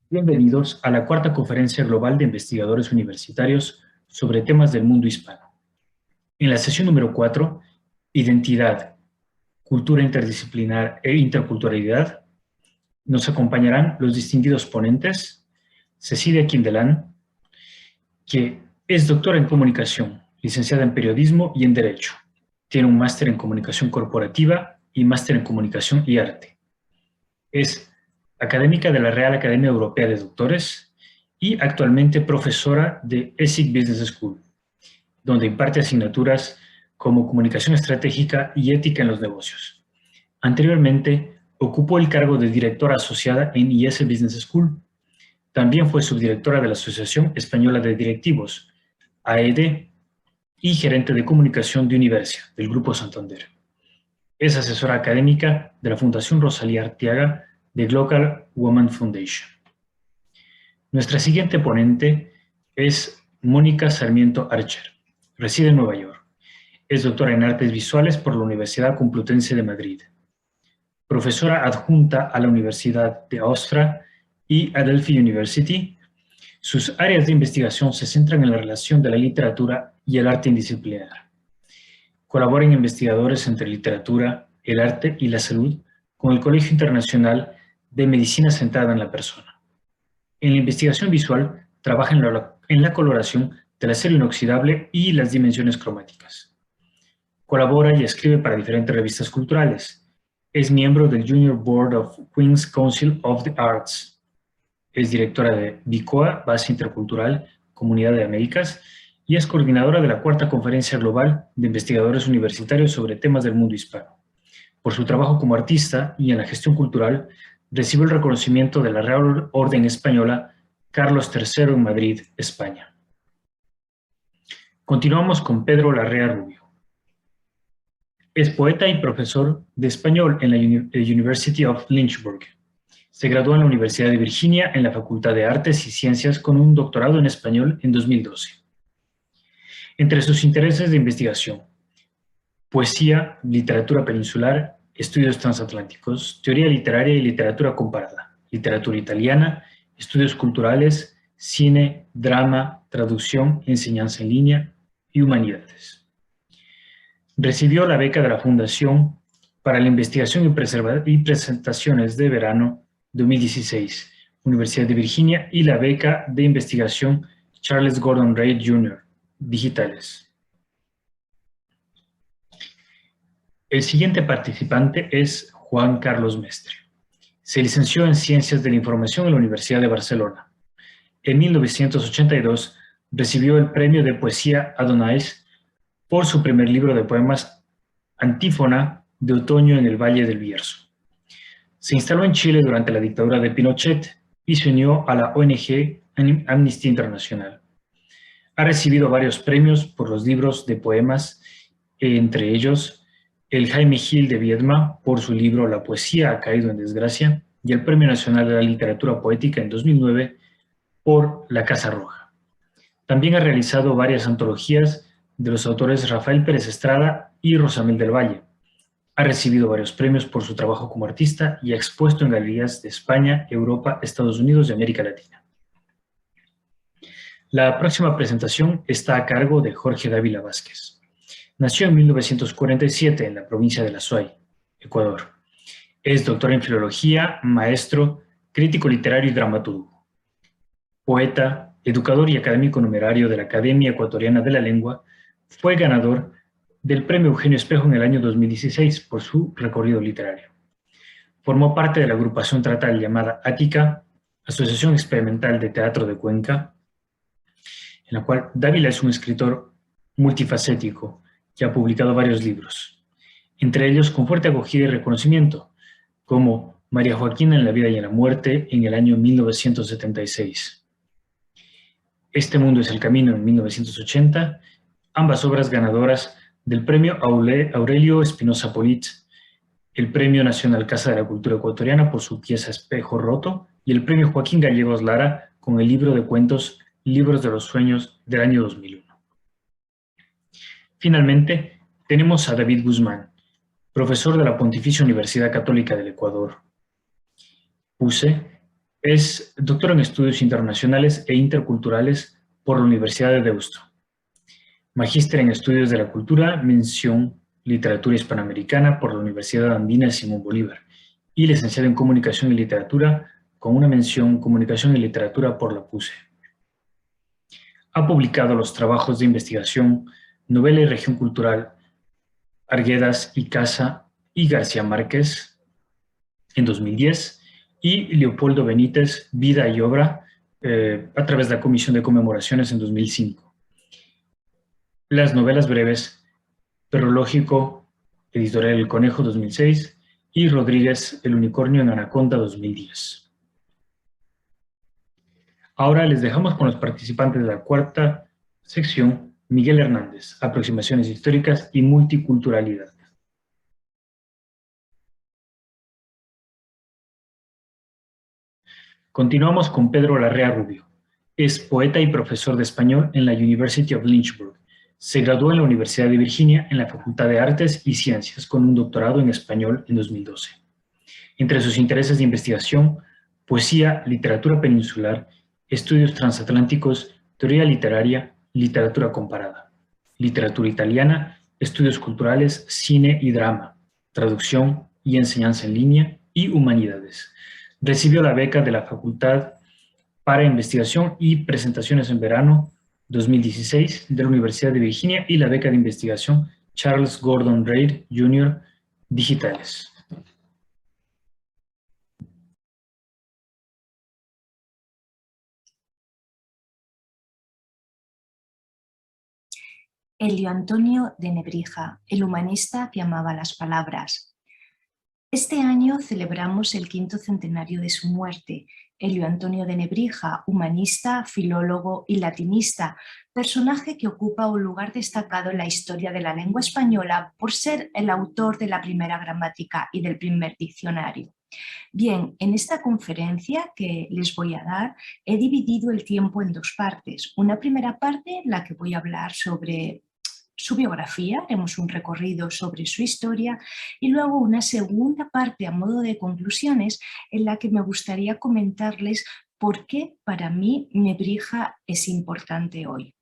Bienvenidos a la cuarta Conferencia Global de Investigadores Universitarios sobre temas del mundo hispano. En la sesión número 4, Identidad, Cultura Interdisciplinar e Interculturalidad, nos acompañarán los distinguidos ponentes, Cecilia Quindelán, que es doctora en Comunicación, licenciada en Periodismo y en Derecho. Tiene un máster en Comunicación Corporativa y máster en Comunicación y Arte. Es académica de la Real Academia Europea de Doctores y actualmente profesora de ESIC Business School, donde imparte asignaturas como Comunicación Estratégica y Ética en los Negocios. Anteriormente, ocupó el cargo de directora asociada en IS Business School. También fue subdirectora de la Asociación Española de Directivos, AED, y gerente de comunicación de Universia, del Grupo Santander. Es asesora académica de la Fundación Rosalía Arteaga de Global Women Foundation. Nuestra siguiente ponente es Mónica Sarmiento Archer. Reside en Nueva York. Es doctora en Artes Visuales por la Universidad Complutense de Madrid. Profesora adjunta a la Universidad de Austria y Adelphi University. Sus áreas de investigación se centran en la relación de la literatura y el arte indisciplinar. Colabora en investigadores entre literatura, el arte y la salud con el Colegio Internacional de Medicina Centrada en la Persona. En la investigación visual, trabaja en la coloración del acero inoxidable y las dimensiones cromáticas. Colabora y escribe para diferentes revistas culturales. Es miembro del Junior Board of Queen's Council of the Arts. Es directora de BICOA, Base Intercultural, Comunidad de Américas, y es coordinadora de la cuarta Conferencia Global de Investigadores Universitarios sobre temas del mundo hispano. Por su trabajo como artista y en la gestión cultural, recibió el reconocimiento de la Real Orden Española Carlos III en Madrid, España. Continuamos con Pedro Larrea Rubio. Es poeta y profesor de español en la University of Lynchburg. Se graduó en la Universidad de Virginia en la Facultad de Artes y Ciencias con un doctorado en español en 2012. Entre sus intereses de investigación: poesía, literatura peninsular, estudios transatlánticos, teoría literaria y literatura comparada, literatura italiana, estudios culturales, cine, drama, traducción, enseñanza en línea y humanidades. Recibió la beca de la Fundación para la Investigación y Presentaciones de Verano 2016, Universidad de Virginia, y la beca de investigación Charles Gordon Reed Jr., digitales. El siguiente participante es Juan Carlos Mestre. Se licenció en Ciencias de la Información en la Universidad de Barcelona. En 1982 recibió el premio de poesía Adonais por su primer libro de poemas Antífona de Otoño en el Valle del Bierzo. Se instaló en Chile durante la dictadura de Pinochet y se unió a la ONG Amnistía Internacional. Ha recibido varios premios por los libros de poemas, entre ellos el Jaime Gil de Viedma por su libro La poesía ha caído en desgracia y el Premio Nacional de la Literatura Poética en 2009 por La Casa Roja. También ha realizado varias antologías de los autores Rafael Pérez Estrada y Rosamel del Valle. Ha recibido varios premios por su trabajo como artista y ha expuesto en galerías de España, Europa, Estados Unidos y América Latina. La próxima presentación está a cargo de Jorge Dávila Vázquez. Nació en 1947 en la provincia de La Suay, Ecuador. Es doctor en filología, maestro, crítico literario y dramaturgo. Poeta, educador y académico numerario de la Academia Ecuatoriana de la Lengua, fue ganador del Premio Eugenio Espejo en el año 2016 por su recorrido literario. Formó parte de la agrupación teatral llamada Ática, Asociación Experimental de Teatro de Cuenca, en la cual Dávila es un escritor multifacético que ha publicado varios libros, entre ellos con fuerte acogida y reconocimiento, como María Joaquina en la vida y en la muerte en el año 1976. Este mundo es el camino en 1980, ambas obras ganadoras del Premio Aurelio Espinosa Polit, el Premio Nacional Casa de la Cultura Ecuatoriana por su pieza Espejo Roto y el Premio Joaquín Gallegos Lara con el libro de cuentos Libros de los Sueños del año 2001. Finalmente, tenemos a David Guzmán, profesor de la Pontificia Universidad Católica del Ecuador, PUCE. Es doctor en Estudios Internacionales e Interculturales por la Universidad de Deusto. Magíster en Estudios de la Cultura, mención Literatura Hispanoamericana por la Universidad Andina Simón Bolívar y licenciado en Comunicación y Literatura con una mención Comunicación y Literatura por la PUCE. Ha publicado los trabajos de investigación Novela y Región Cultural, Arguedas y Casa y García Márquez en 2010 y Leopoldo Benítez, Vida y Obra, a través de la Comisión de Conmemoraciones en 2005. Las novelas breves, Perrológico, Editorial El Conejo 2006 y Rodríguez, El Unicornio en Anaconda 2010. Ahora les dejamos con los participantes de la cuarta sección, Miguel Hernández, Aproximaciones Históricas y Multiculturalidad. Continuamos con Pedro Larrea Rubio. Es poeta y profesor de español en la University of Lynchburg. Se graduó en la Universidad de Virginia en la Facultad de Artes y Ciencias con un doctorado en español en 2012. Entre sus intereses de investigación, poesía, literatura peninsular, estudios transatlánticos, teoría literaria, literatura comparada, literatura italiana, estudios culturales, cine y drama, traducción y enseñanza en línea y humanidades. Recibió la beca de la Facultad para Investigación y Presentaciones en Verano 2016 de la Universidad de Virginia y la beca de investigación Charles Gordon Reid Jr. Digitales. Elio Antonio de Nebrija, el humanista que amaba las palabras. Este año celebramos el 5º centenario de su muerte. Elio Antonio de Nebrija, humanista, filólogo y latinista, personaje que ocupa un lugar destacado en la historia de la lengua española por ser el autor de la primera gramática y del primer diccionario. Bien, en esta conferencia que les voy a dar he dividido el tiempo en dos partes. Una primera parte en la que voy a hablar sobre su biografía, haremos un recorrido sobre su historia y luego una segunda parte a modo de conclusiones en la que me gustaría comentarles por qué para mí Nebrija es importante hoy.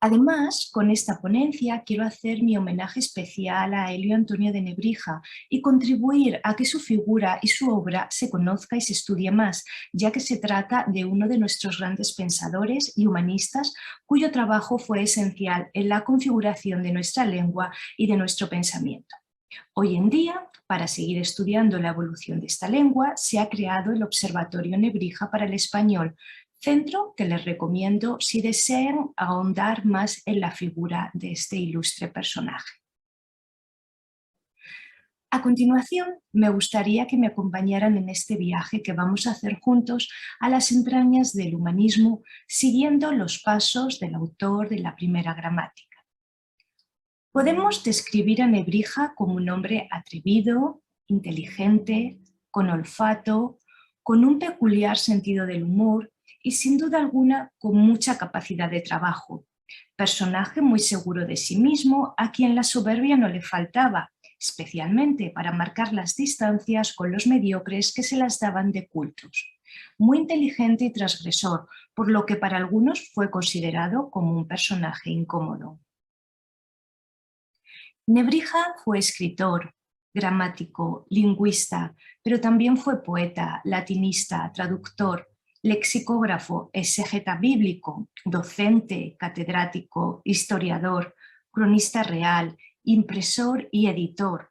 Además, con esta ponencia quiero hacer mi homenaje especial a Elio Antonio de Nebrija y contribuir a que su figura y su obra se conozca y se estudie más, ya que se trata de uno de nuestros grandes pensadores y humanistas cuyo trabajo fue esencial en la configuración de nuestra lengua y de nuestro pensamiento. Hoy en día, para seguir estudiando la evolución de esta lengua, se ha creado el Observatorio Nebrija para el Español, centro que les recomiendo si desean ahondar más en la figura de este ilustre personaje. A continuación, me gustaría que me acompañaran en este viaje que vamos a hacer juntos a las entrañas del humanismo, siguiendo los pasos del autor de la primera gramática. Podemos describir a Nebrija como un hombre atrevido, inteligente, con olfato, con un peculiar sentido del humor y sin duda alguna con mucha capacidad de trabajo. Personaje muy seguro de sí mismo, a quien la soberbia no le faltaba, especialmente para marcar las distancias con los mediocres que se las daban de cultos. Muy inteligente y transgresor, por lo que para algunos fue considerado como un personaje incómodo. Nebrija fue escritor, gramático, lingüista, pero también fue poeta, latinista, traductor, lexicógrafo, exégeta bíblico, docente, catedrático, historiador, cronista real, impresor y editor.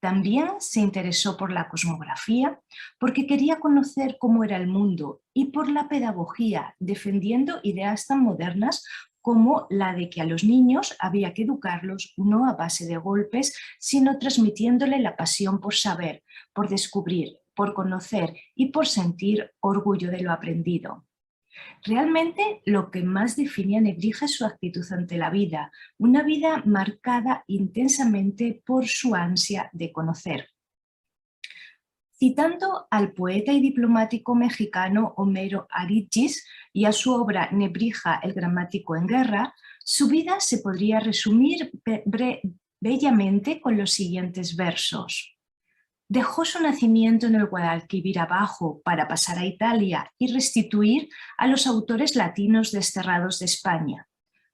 También se interesó por la cosmografía porque quería conocer cómo era el mundo y por la pedagogía, defendiendo ideas tan modernas como la de que a los niños había que educarlos no a base de golpes, sino transmitiéndole la pasión por saber, por descubrir, por conocer y por sentir orgullo de lo aprendido. Realmente lo que más define a Nebrija es su actitud ante la vida, una vida marcada intensamente por su ansia de conocer. Citando al poeta y diplomático mexicano Homero Aridgis y a su obra Nebrija, el gramático en guerra, su vida se podría resumir bellamente con los siguientes versos. Dejó su nacimiento en el Guadalquivir Abajo para pasar a Italia y restituir a los autores latinos desterrados de España.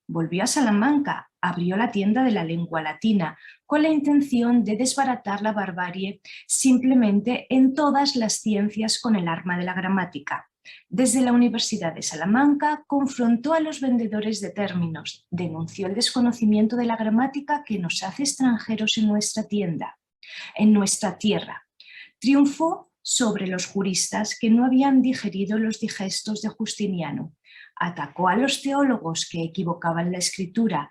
Volvió a Salamanca, abrió la tienda de la lengua latina con la intención de desbaratar la barbarie simplemente en todas las ciencias con el arma de la gramática. Desde la Universidad de Salamanca confrontó a los vendedores de términos, denunció el desconocimiento de la gramática que nos hace extranjeros en nuestra tierra. Triunfó sobre los juristas que no habían digerido los digestos de Justiniano. Atacó a los teólogos que equivocaban la escritura,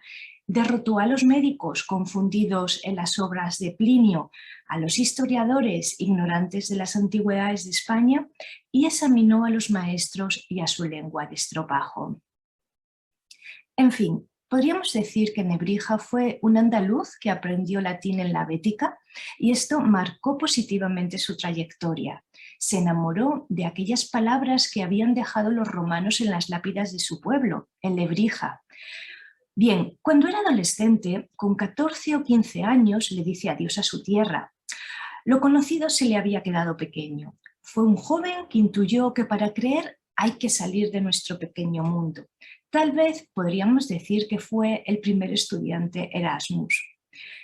derrotó a los médicos confundidos en las obras de Plinio, a los historiadores ignorantes de las antigüedades de España y examinó a los maestros y a su lengua de estropajo. En fin, podríamos decir que Nebrija fue un andaluz que aprendió latín en la Bética y esto marcó positivamente su trayectoria. Se enamoró de aquellas palabras que habían dejado los romanos en las lápidas de su pueblo, en Lebrija. Bien, cuando era adolescente, con 14 o 15 años, le dice adiós a su tierra. Lo conocido se le había quedado pequeño. Fue un joven que intuyó que para creer hay que salir de nuestro pequeño mundo. Tal vez podríamos decir que fue el primer estudiante Erasmus.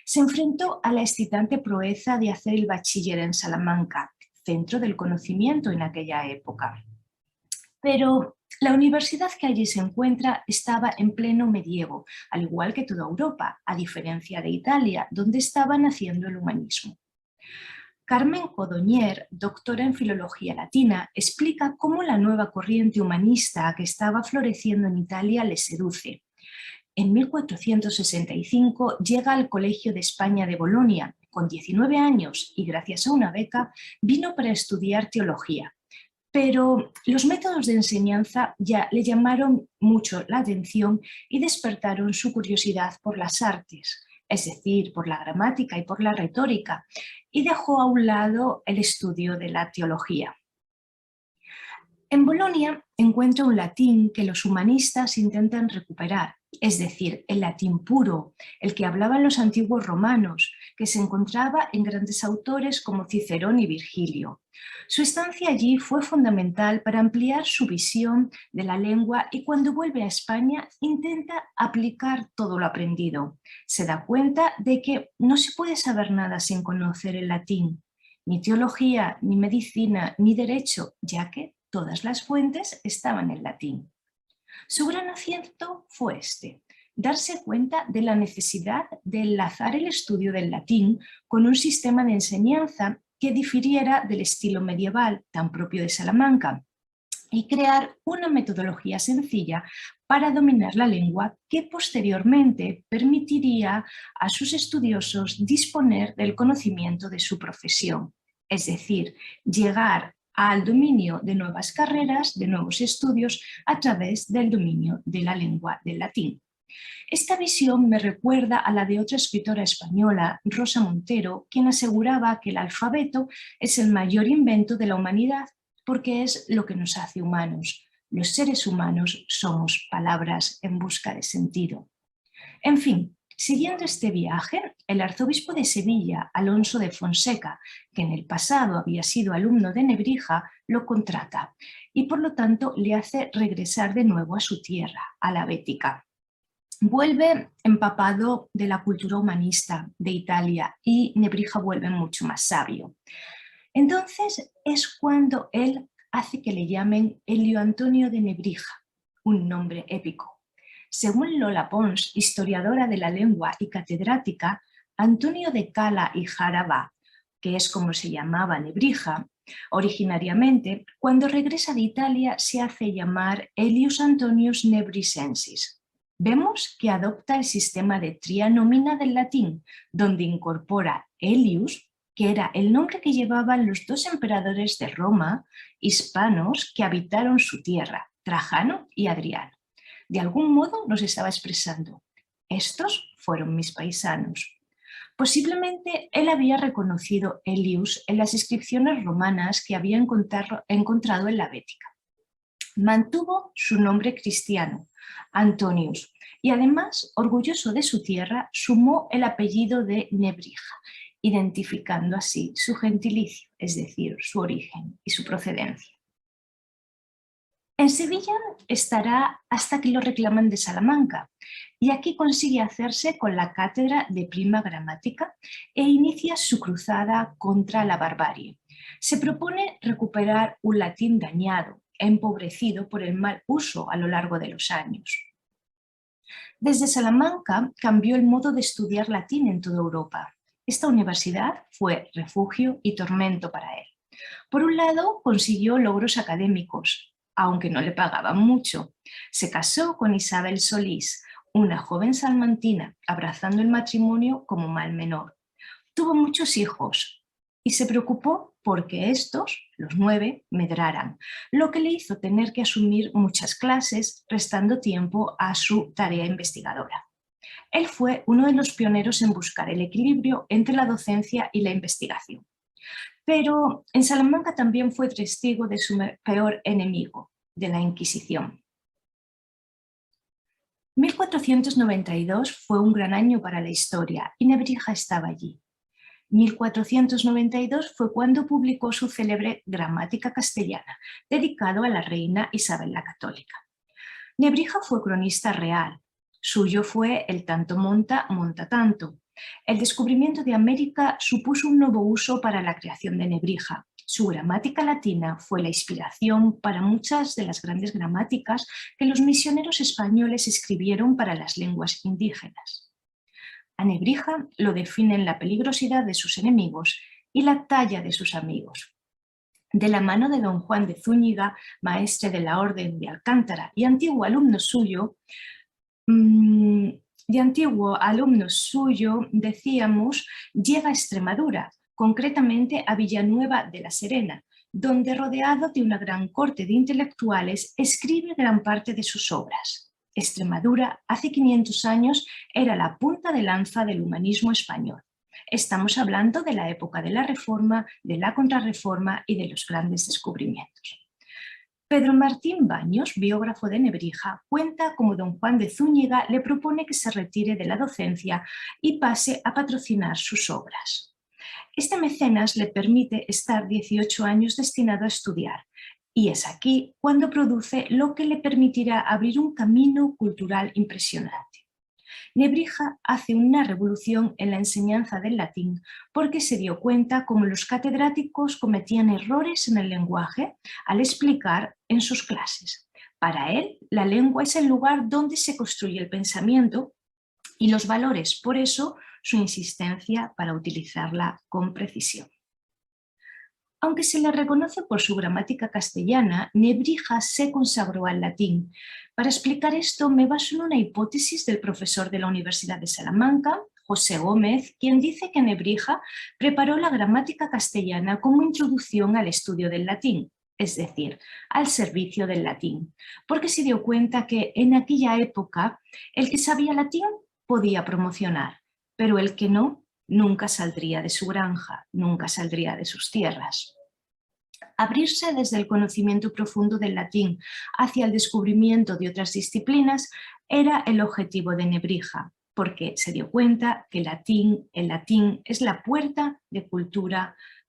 Se enfrentó a la excitante proeza de hacer el bachiller en Salamanca, centro del conocimiento en aquella época. Pero la universidad que allí se encuentra estaba en pleno medievo, al igual que toda Europa, a diferencia de Italia, donde estaba naciendo el humanismo. Carmen Codoñer, doctora en Filología Latina, explica cómo la nueva corriente humanista que estaba floreciendo en Italia le seduce. En 1465 llega al Colegio de España de Bolonia. Con 19 años y gracias a una beca, vino para estudiar teología. Pero los métodos de enseñanza ya le llamaron mucho la atención y despertaron su curiosidad por las artes, es decir, por la gramática y por la retórica, y dejó a un lado el estudio de la teología. En Bolonia encuentra un latín que los humanistas intentan recuperar, es decir, el latín puro, el que hablaban los antiguos romanos, que se encontraba en grandes autores como Cicerón y Virgilio. Su estancia allí fue fundamental para ampliar su visión de la lengua y cuando vuelve a España intenta aplicar todo lo aprendido. Se da cuenta de que no se puede saber nada sin conocer el latín, ni teología, ni medicina, ni derecho, ya que todas las fuentes estaban en latín. Su gran acierto fue darse cuenta de la necesidad de enlazar el estudio del latín con un sistema de enseñanza que difiriera del estilo medieval tan propio de Salamanca y crear una metodología sencilla para dominar la lengua que posteriormente permitiría a sus estudiosos disponer del conocimiento de su profesión, es decir, llegar al dominio de nuevas carreras, de nuevos estudios a través del dominio de la lengua del latín. Esta visión me recuerda a la de otra escritora española, Rosa Montero, quien aseguraba que el alfabeto es el mayor invento de la humanidad porque es lo que nos hace humanos. Los seres humanos somos palabras en busca de sentido. En fin, siguiendo este viaje, el arzobispo de Sevilla, Alonso de Fonseca, que en el pasado había sido alumno de Nebrija, lo contrata y por lo tanto le hace regresar de nuevo a su tierra, a la Bética. Vuelve empapado de la cultura humanista de Italia y Nebrija vuelve mucho más sabio. Entonces es cuando él hace que le llamen Elio Antonio de Nebrija, un nombre épico. Según Lola Pons, historiadora de la lengua y catedrática, Antonio de Cala y Jaraba, que es como se llamaba Nebrija, originariamente, cuando regresa de Italia se hace llamar Elius Antonius Nebrisensis. Vemos que adopta el sistema de tria nomina del latín, donde incorpora Elius, que era el nombre que llevaban los dos emperadores de Roma, hispanos, que habitaron su tierra, Trajano y Adriano. De algún modo nos estaba expresando, estos fueron mis paisanos. Posiblemente él había reconocido Elius en las inscripciones romanas que había encontrado en la Bética. Mantuvo su nombre cristiano, Antonius, y además, orgulloso de su tierra, sumó el apellido de Nebrija identificando así su gentilicio, es decir, su origen y su procedencia. En Sevilla estará hasta que lo reclaman de Salamanca, y aquí consigue hacerse con la cátedra de Prima Gramática e inicia su cruzada contra la barbarie. Se propone recuperar un latín dañado, empobrecido por el mal uso a lo largo de los años. Desde Salamanca cambió el modo de estudiar latín en toda Europa. Esta universidad fue refugio y tormento para él. Por un lado, consiguió logros académicos, aunque no le pagaban mucho. Se casó con Isabel Solís, una joven salmantina, abrazando el matrimonio como mal menor. Tuvo muchos hijos y se preocupó porque estos, los 9, medraran, lo que le hizo tener que asumir muchas clases, restando tiempo a su tarea investigadora. Él fue uno de los pioneros en buscar el equilibrio entre la docencia y la investigación. Pero en Salamanca también fue testigo de su peor enemigo, de la Inquisición. 1492 fue un gran año para la historia y Nebrija estaba allí. 1492 fue cuando publicó su célebre Gramática Castellana, dedicado a la reina Isabel la Católica. Nebrija fue cronista real. Suyo fue el tanto monta, monta tanto. El descubrimiento de América supuso un nuevo uso para la creación de Nebrija. Su gramática latina fue la inspiración para muchas de las grandes gramáticas que los misioneros españoles escribieron para las lenguas indígenas. A Nebrija lo definen la peligrosidad de sus enemigos y la talla de sus amigos. De la mano de don Juan de Zúñiga, maestre de la Orden de Alcántara y antiguo alumno suyo, decíamos, llega a Extremadura, concretamente a Villanueva de la Serena, donde rodeado de una gran corte de intelectuales escribe gran parte de sus obras. Extremadura, hace 500 años, era la punta de lanza del humanismo español. Estamos hablando de la época de la Reforma, de la Contrarreforma y de los grandes descubrimientos. Pedro Martín Baños, biógrafo de Nebrija, cuenta cómo don Juan de Zúñiga le propone que se retire de la docencia y pase a patrocinar sus obras. Este mecenas le permite estar 18 años destinado a estudiar, y es aquí cuando produce lo que le permitirá abrir un camino cultural impresionante. Nebrija hace una revolución en la enseñanza del latín porque se dio cuenta cómo los catedráticos cometían errores en el lenguaje al explicar en sus clases. Para él, la lengua es el lugar donde se construye el pensamiento y los valores, por eso su insistencia para utilizarla con precisión. Aunque se le reconoce por su gramática castellana, Nebrija se consagró al latín. Para explicar esto me baso en una hipótesis del profesor de la Universidad de Salamanca, José Gómez, quien dice que Nebrija preparó la gramática castellana como introducción al estudio del latín, es decir, al servicio del latín, porque se dio cuenta que en aquella época el que sabía latín podía promocionar, pero el que no, nunca saldría de su granja, nunca saldría de sus tierras. Abrirse desde el conocimiento profundo del latín hacia el descubrimiento de otras disciplinas era el objetivo de Nebrija, porque se dio cuenta que el latín es la puerta de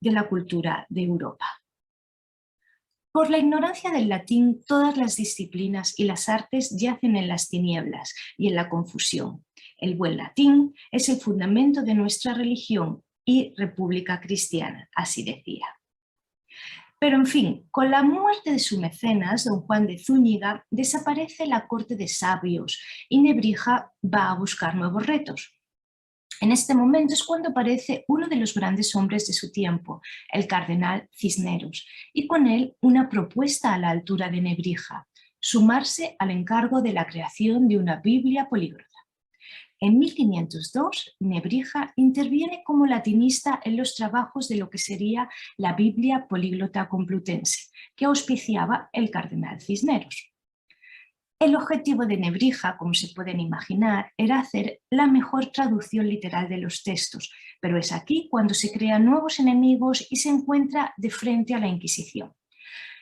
la cultura de Europa. Por la ignorancia del latín, todas las disciplinas y las artes yacen en las tinieblas y en la confusión. El buen latín es el fundamento de nuestra religión y república cristiana, así decía. Pero en fin, con la muerte de su mecenas, don Juan de Zúñiga, desaparece la corte de sabios y Nebrija va a buscar nuevos retos. En este momento es cuando aparece uno de los grandes hombres de su tiempo, el cardenal Cisneros, y con él una propuesta a la altura de Nebrija, sumarse al encargo de la creación de una Biblia políglota. En 1502, Nebrija interviene como latinista en los trabajos de lo que sería la Biblia políglota complutense, que auspiciaba el cardenal Cisneros. El objetivo de Nebrija, como se pueden imaginar, era hacer la mejor traducción literal de los textos, pero es aquí cuando se crean nuevos enemigos y se encuentra de frente a la Inquisición.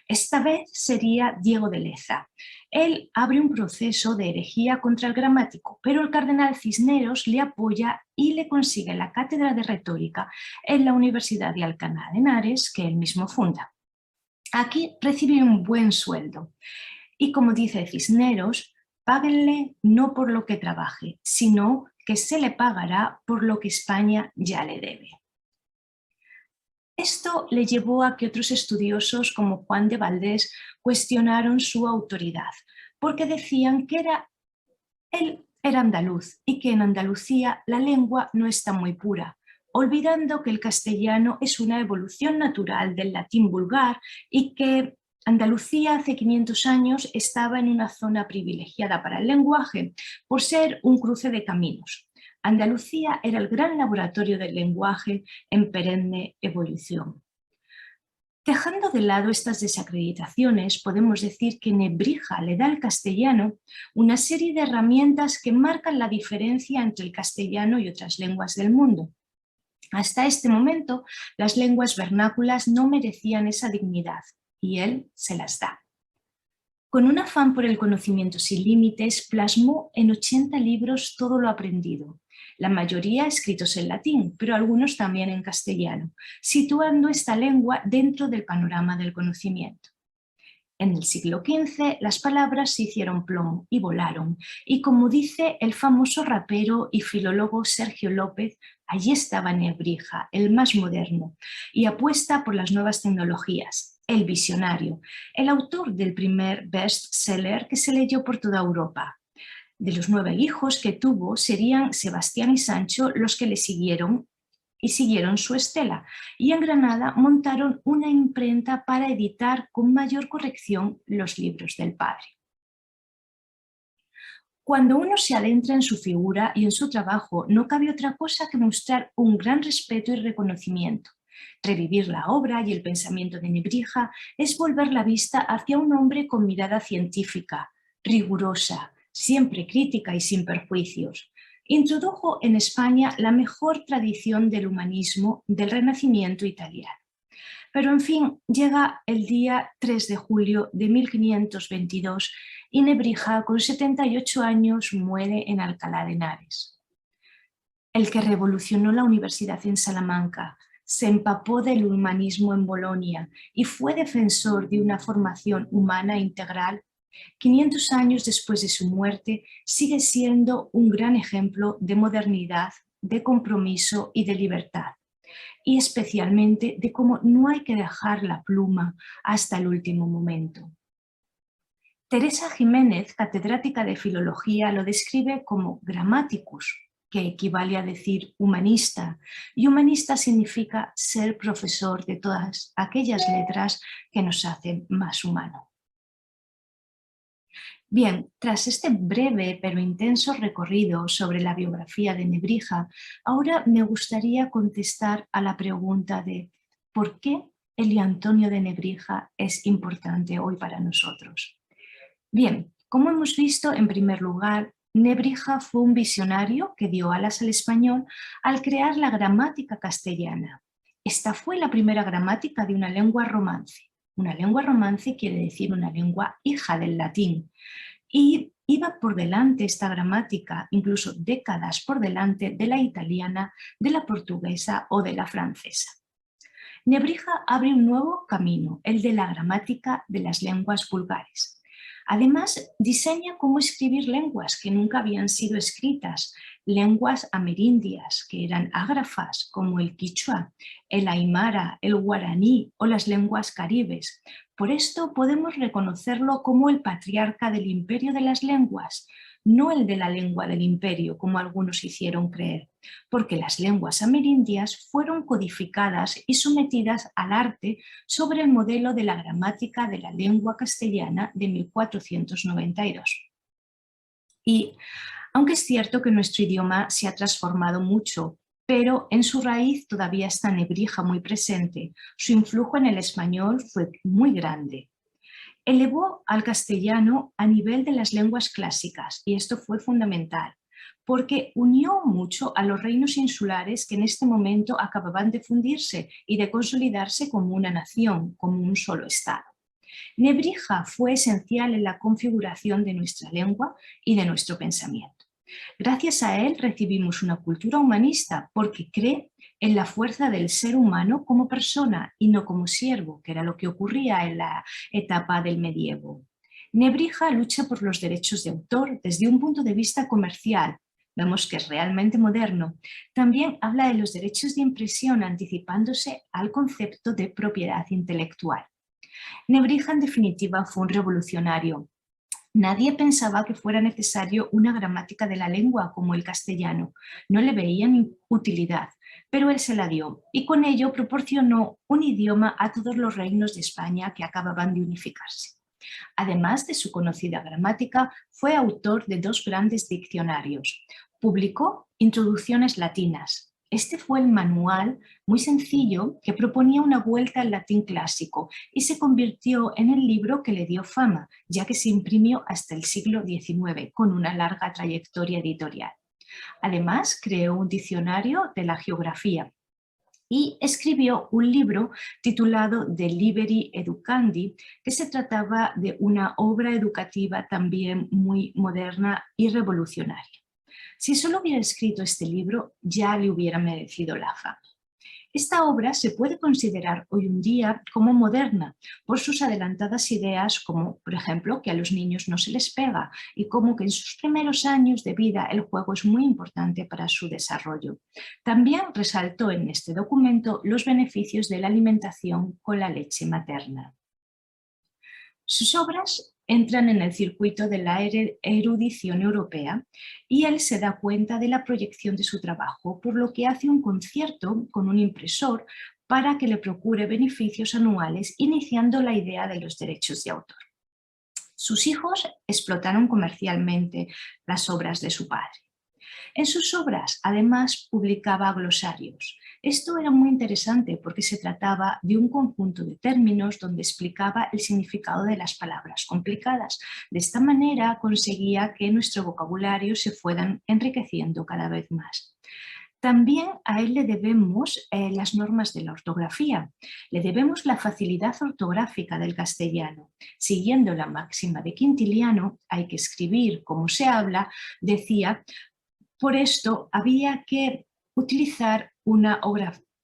Esta vez sería Diego de Leza. Él abre un proceso de herejía contra el gramático, pero el cardenal Cisneros le apoya y le consigue la cátedra de retórica en la Universidad de Alcalá de Henares, que él mismo funda. Aquí recibe un buen sueldo y, como dice Cisneros, páguenle no por lo que trabaje, sino que se le pagará por lo que España ya le debe. Esto le llevó a que otros estudiosos como Juan de Valdés cuestionaron su autoridad, porque decían que él era andaluz y que en Andalucía la lengua no está muy pura, olvidando que el castellano es una evolución natural del latín vulgar y que Andalucía hace 500 años estaba en una zona privilegiada para el lenguaje por ser un cruce de caminos. Andalucía era el gran laboratorio del lenguaje en perenne evolución. Dejando de lado estas desacreditaciones, podemos decir que Nebrija le da al castellano una serie de herramientas que marcan la diferencia entre el castellano y otras lenguas del mundo. Hasta este momento, las lenguas vernáculas no merecían esa dignidad, y él se las da. Con un afán por el conocimiento sin límites, plasmó en 80 libros todo lo aprendido, la mayoría escritos en latín, pero algunos también en castellano, situando esta lengua dentro del panorama del conocimiento. En el siglo XV las palabras se hicieron plomo y volaron, y como dice el famoso rapero y filólogo Sergio López, allí estaba Nebrija, el más moderno, y apuesta por las nuevas tecnologías, el visionario, el autor del primer bestseller que se leyó por toda Europa. De los 9 hijos que tuvo, serían Sebastián y Sancho los que le siguieron y siguieron su estela, y en Granada montaron una imprenta para editar con mayor corrección los libros del padre. Cuando uno se adentra en su figura y en su trabajo, no cabe otra cosa que mostrar un gran respeto y reconocimiento. Revivir la obra y el pensamiento de Nebrija es volver la vista hacia un hombre con mirada científica, rigurosa, siempre crítica y sin perjuicios. Introdujo en España la mejor tradición del humanismo del Renacimiento italiano. Pero en fin, llega el día 3 de julio de 1522 y Nebrija, con 78 años, muere en Alcalá de Henares. El que revolucionó la universidad en Salamanca, se empapó del humanismo en Bolonia y fue defensor de una formación humana integral, 500 años después de su muerte, sigue siendo un gran ejemplo de modernidad, de compromiso y de libertad, y especialmente de cómo no hay que dejar la pluma hasta el último momento. Teresa Jiménez, catedrática de filología, lo describe como grammaticus, que equivale a decir humanista, y humanista significa ser profesor de todas aquellas letras que nos hacen más humanos. Bien, tras este breve pero intenso recorrido sobre la biografía de Nebrija, ahora me gustaría contestar a la pregunta de ¿por qué Elio Antonio de Nebrija es importante hoy para nosotros? Bien, como hemos visto, en primer lugar, Nebrija fue un visionario que dio alas al español al crear la gramática castellana. Esta fue la primera gramática de una lengua romance. Una lengua romance quiere decir una lengua hija del latín. Y iba por delante esta gramática, incluso décadas por delante de la italiana, de la portuguesa o de la francesa. Nebrija abre un nuevo camino, el de la gramática de las lenguas vulgares. Además, diseña cómo escribir lenguas que nunca habían sido escritas, lenguas amerindias, que eran ágrafas, como el quichua, el aymara, el guaraní o las lenguas caribes. Por esto podemos reconocerlo como el patriarca del imperio de las lenguas, no el de la lengua del imperio, como algunos hicieron creer, porque las lenguas amerindias fueron codificadas y sometidas al arte sobre el modelo de la gramática de la lengua castellana de 1492. Y aunque es cierto que nuestro idioma se ha transformado mucho, pero en su raíz todavía está Nebrija muy presente, su influjo en el español fue muy grande. Elevó al castellano a nivel de las lenguas clásicas, y esto fue fundamental, porque unió mucho a los reinos insulares que en este momento acababan de fundirse y de consolidarse como una nación, como un solo estado. Nebrija fue esencial en la configuración de nuestra lengua y de nuestro pensamiento. Gracias a él recibimos una cultura humanista porque cree en la fuerza del ser humano como persona y no como siervo, que era lo que ocurría en la etapa del medievo. Nebrija lucha por los derechos de autor desde un punto de vista comercial. Vemos que es realmente moderno. También habla de los derechos de impresión anticipándose al concepto de propiedad intelectual. Nebrija, en definitiva, fue un revolucionario. Nadie pensaba que fuera necesario una gramática de la lengua como el castellano. No le veían utilidad, pero él se la dio y con ello proporcionó un idioma a todos los reinos de España que acababan de unificarse. Además de su conocida gramática, fue autor de 2 grandes diccionarios. Publicó Introducciones latinas. Este fue el manual muy sencillo que proponía una vuelta al latín clásico y se convirtió en el libro que le dio fama, ya que se imprimió hasta el siglo XIX, con una larga trayectoria editorial. Además, creó un diccionario de la geografía y escribió un libro titulado De Liberi Educandi, que se trataba de una obra educativa también muy moderna y revolucionaria. Si solo hubiera escrito este libro, ya le hubiera merecido la fama. Esta obra se puede considerar hoy en día como moderna por sus adelantadas ideas como, por ejemplo, que a los niños no se les pega y como que en sus primeros años de vida el juego es muy importante para su desarrollo. También resaltó en este documento los beneficios de la alimentación con la leche materna. Sus obras entran en el circuito de la erudición europea y él se da cuenta de la proyección de su trabajo, por lo que hace un concierto con un impresor para que le procure beneficios anuales, iniciando la idea de los derechos de autor. Sus hijos explotaron comercialmente las obras de su padre. En sus obras, además, publicaba glosarios. Esto era muy interesante porque se trataba de un conjunto de términos donde explicaba el significado de las palabras complicadas. De esta manera conseguía que nuestro vocabulario se fuera enriqueciendo cada vez más. También a él le debemos las normas de la ortografía, le debemos la facilidad ortográfica del castellano. Siguiendo la máxima de Quintiliano, hay que escribir como se habla, decía. Por esto había que utilizar una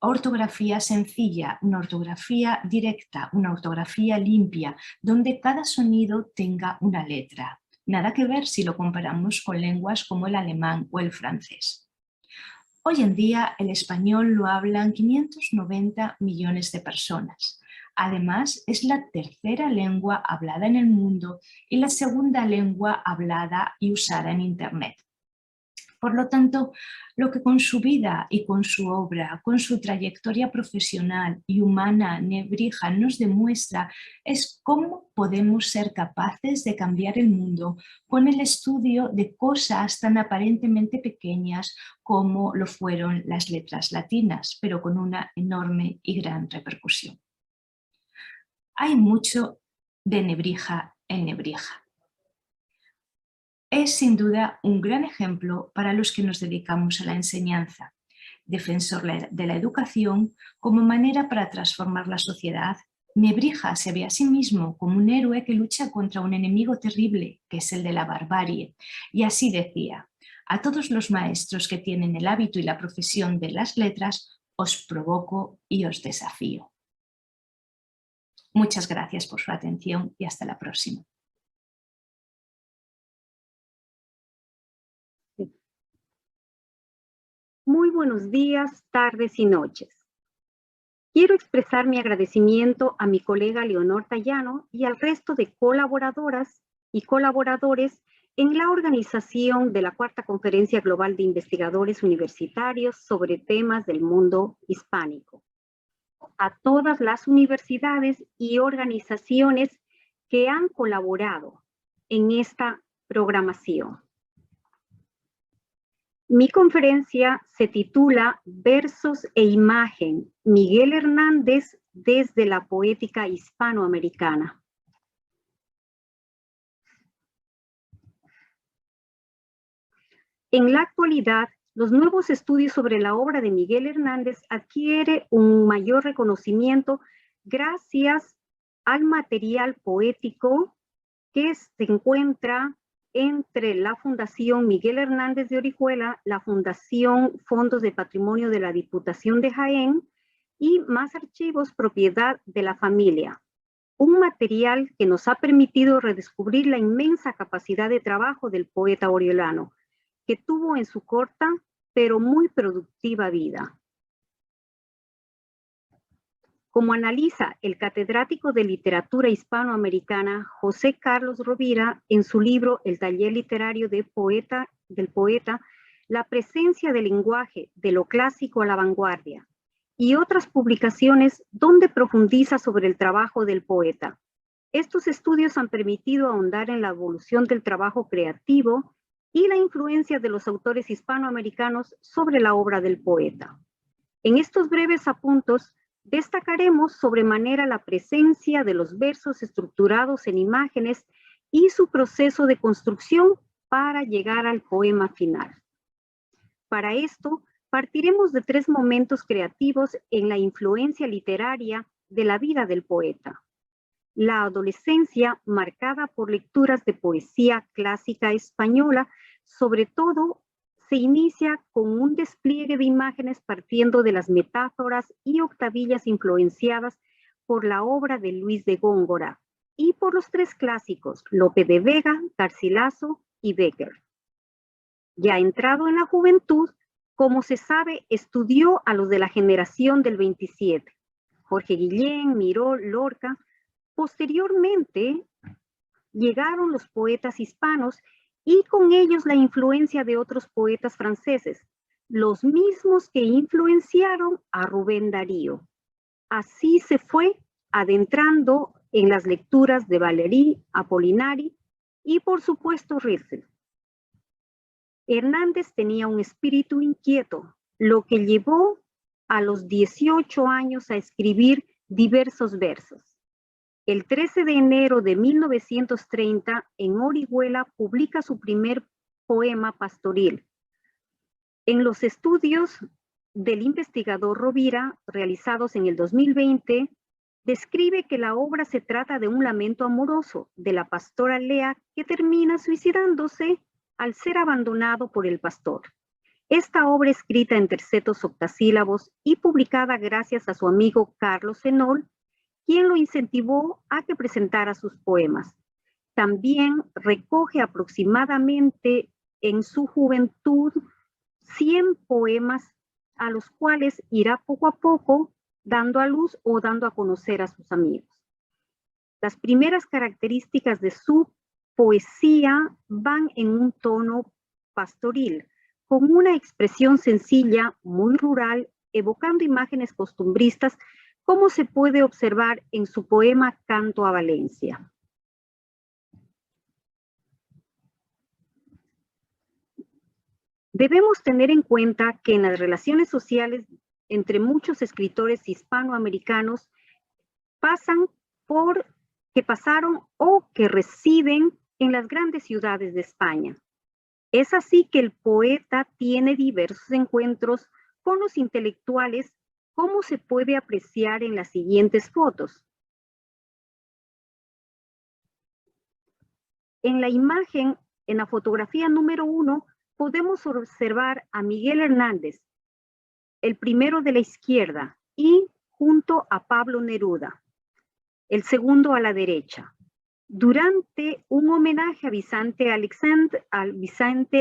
ortografía sencilla, una ortografía directa, una ortografía limpia, donde cada sonido tenga una letra. Nada que ver si lo comparamos con lenguas como el alemán o el francés. Hoy en día el español lo hablan 590 millones de personas. Además, es la tercera lengua hablada en el mundo y la segunda lengua hablada y usada en Internet. Por lo tanto, lo que con su vida y con su obra, con su trayectoria profesional y humana, Nebrija nos demuestra es cómo podemos ser capaces de cambiar el mundo con el estudio de cosas tan aparentemente pequeñas como lo fueron las letras latinas, pero con una enorme y gran repercusión. Hay mucho de Nebrija en Nebrija. Es sin duda un gran ejemplo para los que nos dedicamos a la enseñanza, defensor de la educación como manera para transformar la sociedad. Nebrija se ve a sí mismo como un héroe que lucha contra un enemigo terrible, que es el de la barbarie, y así decía: a todos los maestros que tienen el hábito y la profesión de las letras, os provoco y os desafío. Muchas gracias por su atención y hasta la próxima. Muy buenos días, tardes y noches. Quiero expresar mi agradecimiento a mi colega Leonor Tallano y al resto de colaboradoras y colaboradores en la organización de la Cuarta Conferencia Global de Investigadores Universitarios sobre temas del mundo hispánico. A todas las universidades y organizaciones que han colaborado en esta programación. Mi conferencia se titula Versos e Imagen, Miguel Hernández desde la poética hispanoamericana. En la actualidad, los nuevos estudios sobre la obra de Miguel Hernández adquieren un mayor reconocimiento gracias al material poético que se encuentra entre la Fundación Miguel Hernández de Orihuela, la Fundación Fondos de Patrimonio de la Diputación de Jaén y más archivos propiedad de la familia. Un material que nos ha permitido redescubrir la inmensa capacidad de trabajo del poeta oriolano, que tuvo en su corta pero muy productiva vida. Como analiza el catedrático de literatura hispanoamericana José Carlos Rovira en su libro El taller literario del poeta, la presencia del lenguaje de lo clásico a la vanguardia, y otras publicaciones donde profundiza sobre el trabajo del poeta. Estos estudios han permitido ahondar en la evolución del trabajo creativo y la influencia de los autores hispanoamericanos sobre la obra del poeta. En estos breves apuntes destacaremos sobremanera la presencia de los versos estructurados en imágenes y su proceso de construcción para llegar al poema final. Para esto, partiremos de 3 momentos creativos en la influencia literaria de la vida del poeta. La adolescencia, marcada por lecturas de poesía clásica española, sobre todo se inicia con un despliegue de imágenes partiendo de las metáforas y octavillas influenciadas por la obra de Luis de Góngora y por los 3 clásicos, Lope de Vega, Garcilaso y Bécquer. Ya entrado en la juventud, como se sabe, estudió a los de la generación del 27, Jorge Guillén, Miró, Lorca. Posteriormente llegaron los poetas hispanos y con ellos la influencia de otros poetas franceses, los mismos que influenciaron a Rubén Darío. Así se fue adentrando en las lecturas de Valéry, Apolinari y por supuesto Rilke. Hernández tenía un espíritu inquieto, lo que llevó a los 18 años a escribir diversos versos. El 13 de enero de 1930, en Orihuela, publica su primer poema pastoril. En los estudios del investigador Rovira, realizados en el 2020, describe que la obra se trata de un lamento amoroso de la pastora Lea que termina suicidándose al ser abandonado por el pastor. Esta obra, escrita en tercetos octasílabos y publicada gracias a su amigo Carlos Enol, quien lo incentivó a que presentara sus poemas. También recoge aproximadamente en su juventud 100 poemas a los cuales irá poco a poco dando a luz o dando a conocer a sus amigos. Las primeras características de su poesía van en un tono pastoril, con una expresión sencilla, muy rural, evocando imágenes costumbristas, como se puede observar en su poema Canto a Valencia. Debemos tener en cuenta que en las relaciones sociales entre muchos escritores hispanoamericanos pasaron o que residen en las grandes ciudades de España. Es así que el poeta tiene diversos encuentros con los intelectuales, como se puede apreciar en las siguientes fotos. En la imagen, en la fotografía número 1, podemos observar a Miguel Hernández, el primero de la izquierda, y junto a Pablo Neruda, el segundo a la derecha, durante un homenaje a Vicente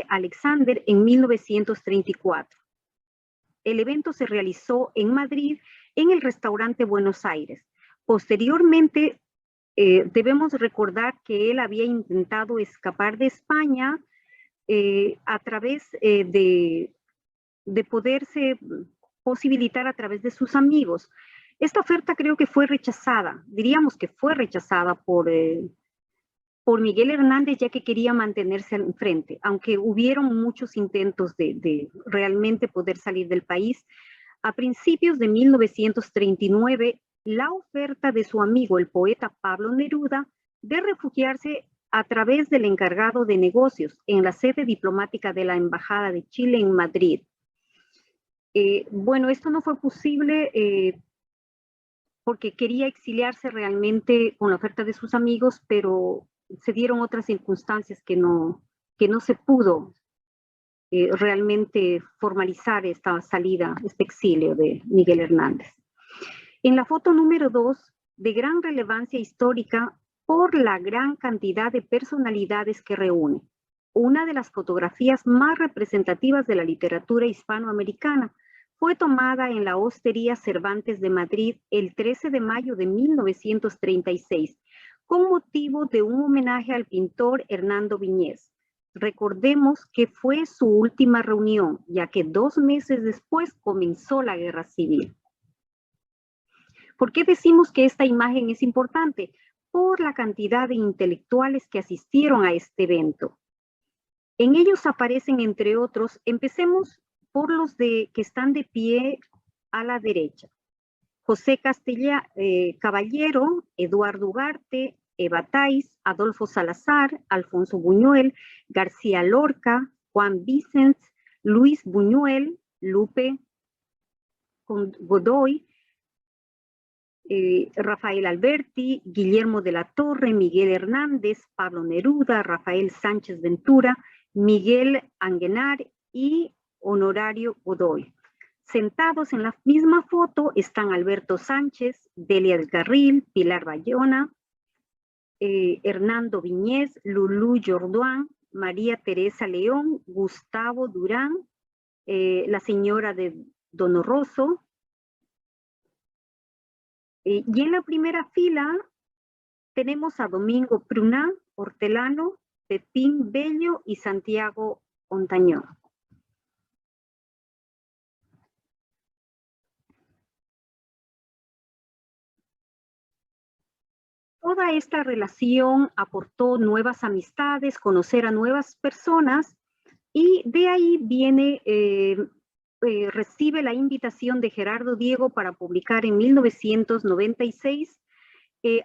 Alexander en 1934. El evento se realizó en Madrid, en el restaurante Buenos Aires. Posteriormente, debemos recordar que él había intentado escapar de España a través de poderse posibilitar a través de sus amigos. Esta oferta creo que fue rechazada, diríamos que fue rechazada por Miguel Hernández, ya que quería mantenerse al frente, aunque hubieron muchos intentos de realmente poder salir del país. A principios de 1939, la oferta de su amigo, el poeta Pablo Neruda, de refugiarse a través del encargado de negocios en la sede diplomática de la Embajada de Chile en Madrid. Bueno, esto no fue posible porque quería exiliarse realmente con la oferta de sus amigos, pero se dieron otras circunstancias que no se pudo realmente formalizar esta salida, este exilio de Miguel Hernández. En la foto número 2, de gran relevancia histórica por la gran cantidad de personalidades que reúne, una de las fotografías más representativas de la literatura hispanoamericana, fue tomada en la Hostería Cervantes de Madrid el 13 de mayo de 1936, con motivo de un homenaje al pintor Hernando Viñés. Recordemos que fue su última reunión, ya que 2 meses después comenzó la Guerra Civil. ¿Por qué decimos que esta imagen es importante? Por la cantidad de intelectuales que asistieron a este evento. En ellos aparecen, entre otros, empecemos por los que están de pie a la derecha. José Caballero, Eduardo Ugarte, Eva Tais, Adolfo Salazar, Alfonso Buñuel, García Lorca, Juan Vicens, Luis Buñuel, Lupe Godoy, Rafael Alberti, Guillermo de la Torre, Miguel Hernández, Pablo Neruda, Rafael Sánchez Ventura, Miguel Anguenar y Honorario Godoy. Sentados en la misma foto están Alberto Sánchez, Delia del Carril, Pilar Bayona, Hernando Viñés, Lulú Jorduán, María Teresa León, Gustavo Durán, la señora de Donorroso. Y en la primera fila tenemos a Domingo Pruná, Hortelano, Pepín Bello y Santiago Ontañón. Toda esta relación aportó nuevas amistades, conocer a nuevas personas, y de ahí viene, recibe la invitación de Gerardo Diego para publicar en 1996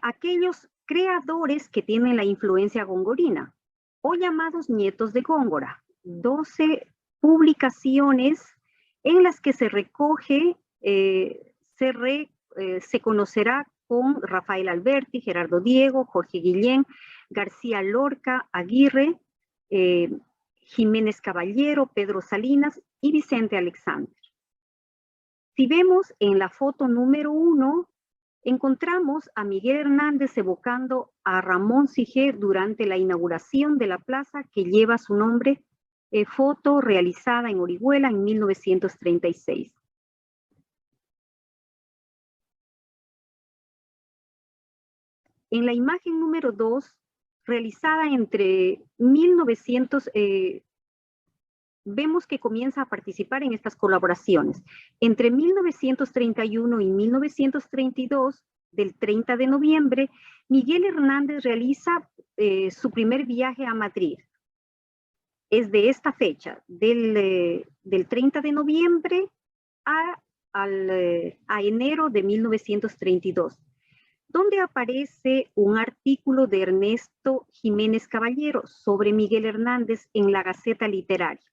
aquellos creadores que tienen la influencia gongorina, o llamados nietos de Góngora. 12 publicaciones en las que se recoge, se conocerá con Rafael Alberti, Gerardo Diego, Jorge Guillén, García Lorca, Aguirre, Jiménez Caballero, Pedro Salinas y Vicente Alexander. Si vemos en la foto número 1, encontramos a Miguel Hernández evocando a Ramón Sige durante la inauguración de la plaza que lleva su nombre, foto realizada en Orihuela en 1936. En la imagen número 2, realizada entre 1900, vemos que comienza a participar en estas colaboraciones. Entre 1931 y 1932, del 30 de noviembre, Miguel Hernández realiza su primer viaje a Madrid. Es de esta fecha, del 30 de noviembre a enero de 1932. donde aparece un artículo de Ernesto Jiménez Caballero sobre Miguel Hernández en la Gaceta Literaria.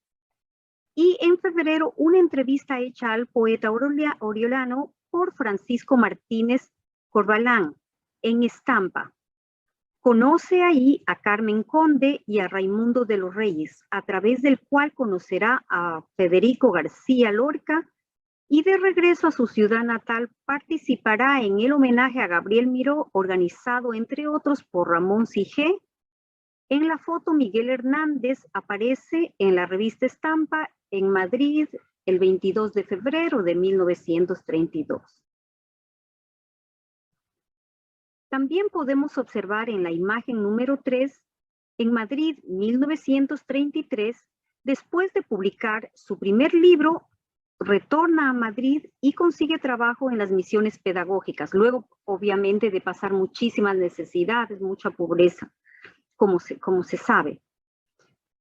Y en febrero, una entrevista hecha al poeta oriolano por Francisco Martínez Corbalán en Estampa. Conoce ahí a Carmen Conde y a Raimundo de los Reyes, a través del cual conocerá a Federico García Lorca, y de regreso a su ciudad natal participará en el homenaje a Gabriel Miró, organizado entre otros por Ramón Sige. En la foto, Miguel Hernández aparece en la revista Estampa en Madrid el 22 de febrero de 1932. También podemos observar en la imagen número 3, en Madrid 1933, después de publicar su primer libro, retorna a Madrid y consigue trabajo en las misiones pedagógicas, luego obviamente de pasar muchísimas necesidades, mucha pobreza, como se sabe.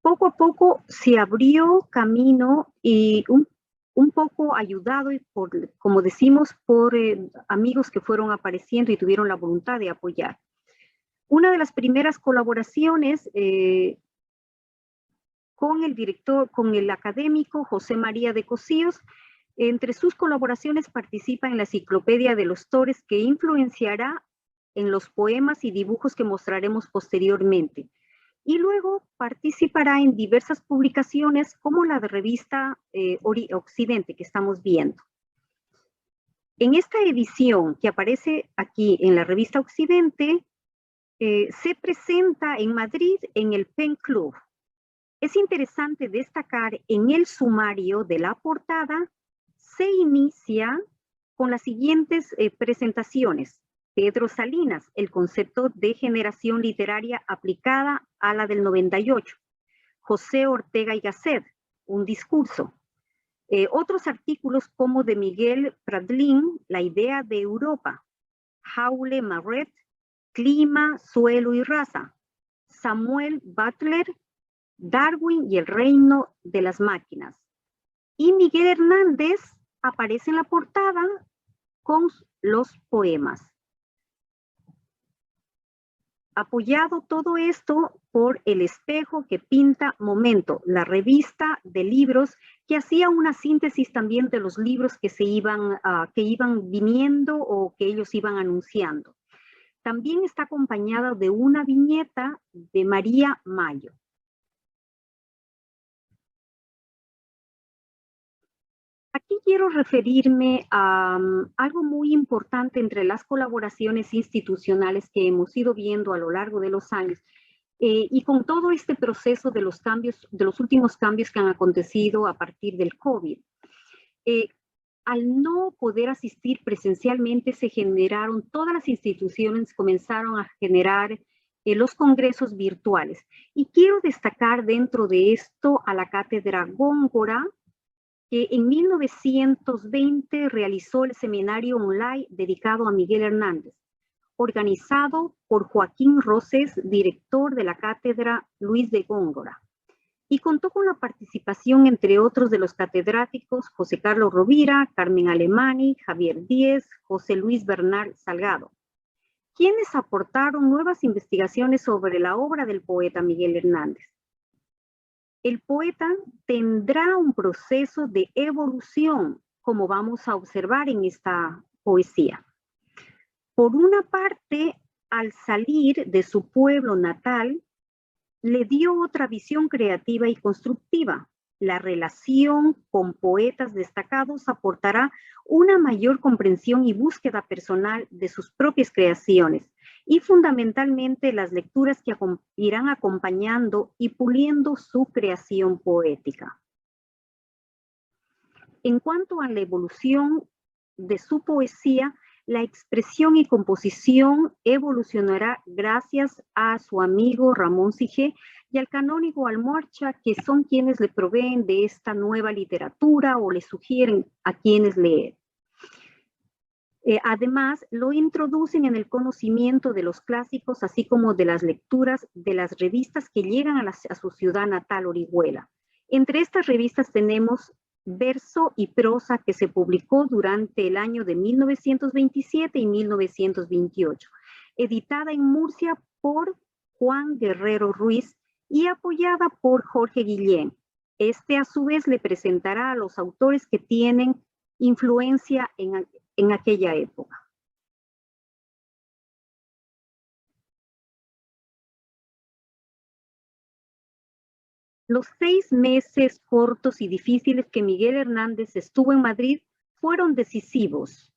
Poco a poco se abrió camino y un poco ayudado, como decimos, por amigos que fueron apareciendo y tuvieron la voluntad de apoyar. Una de las primeras colaboraciones con el director, con el académico José María de Cosíos, Entre sus colaboraciones participa en la Enciclopedia de los Toros, que influenciará en los poemas y dibujos que mostraremos posteriormente. Y luego participará en diversas publicaciones como la de revista Occidente que estamos viendo. En esta edición que aparece aquí en la revista Occidente, se presenta en Madrid en el Pen Club. Es interesante destacar en el sumario de la portada, se inicia con las siguientes presentaciones. Pedro Salinas, el concepto de generación literaria aplicada a la del 98. José Ortega y Gasset, un discurso. Otros artículos como de Miguel Pradlin, La idea de Europa. Jaule Marret, Clima, suelo y raza. Samuel Butler, Darwin y el reino de las máquinas. Y Miguel Hernández aparece en la portada con los poemas. Apoyado todo esto por El Espejo que pinta Momento, la revista de libros que hacía una síntesis también de los libros que iban viniendo o que ellos iban anunciando. También está acompañada de una viñeta de María Mayo. Aquí quiero referirme a algo muy importante entre las colaboraciones institucionales que hemos ido viendo a lo largo de los años y con todo este proceso de los cambios, de los últimos cambios que han acontecido a partir del COVID. Al no poder asistir presencialmente, todas las instituciones comenzaron a generar los congresos virtuales. Y quiero destacar dentro de esto a la Cátedra Góngora, que en 1920 realizó el seminario online dedicado a Miguel Hernández, organizado por Joaquín Rosés, director de la Cátedra Luis de Góngora, y contó con la participación, entre otros, de los catedráticos José Carlos Rovira, Carmen Alemani, Javier Díez, José Luis Bernal Salgado, quienes aportaron nuevas investigaciones sobre la obra del poeta Miguel Hernández. El poeta tendrá un proceso de evolución, como vamos a observar en esta poesía. Por una parte, al salir de su pueblo natal, le dio otra visión creativa y constructiva. La relación con poetas destacados aportará una mayor comprensión y búsqueda personal de sus propias creaciones, y fundamentalmente las lecturas que irán acompañando y puliendo su creación poética. En cuanto a la evolución de su poesía, la expresión y composición evolucionará gracias a su amigo Ramón Sige y al canónigo Almorcha, que son quienes le proveen de esta nueva literatura o le sugieren a quienes leer. Además, lo introducen en el conocimiento de los clásicos, así como de las lecturas de las revistas que llegan a su ciudad natal, Orihuela. Entre estas revistas tenemos Verso y Prosa, que se publicó durante el año de 1927 y 1928, editada en Murcia por Juan Guerrero Ruiz y apoyada por Jorge Guillén. Este, a su vez, le presentará a los autores que tienen influencia en aquella época. Los 6 meses cortos y difíciles que Miguel Hernández estuvo en Madrid fueron decisivos.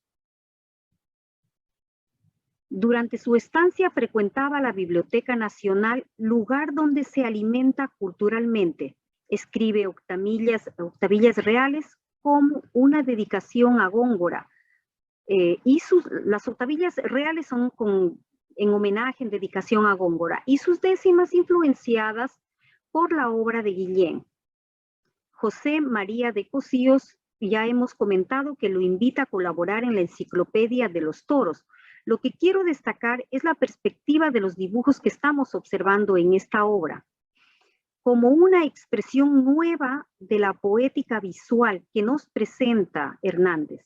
Durante su estancia frecuentaba la Biblioteca Nacional, lugar donde se alimenta culturalmente. Escribe octavillas reales como una dedicación a Góngora. Las octavillas reales son en homenaje, en dedicación a Góngora, y sus décimas influenciadas por la obra de Guillén. José María de Cosíos, ya hemos comentado que lo invita a colaborar en la Enciclopedia de los Toros. Lo que quiero destacar es la perspectiva de los dibujos que estamos observando en esta obra, como una expresión nueva de la poética visual que nos presenta Hernández.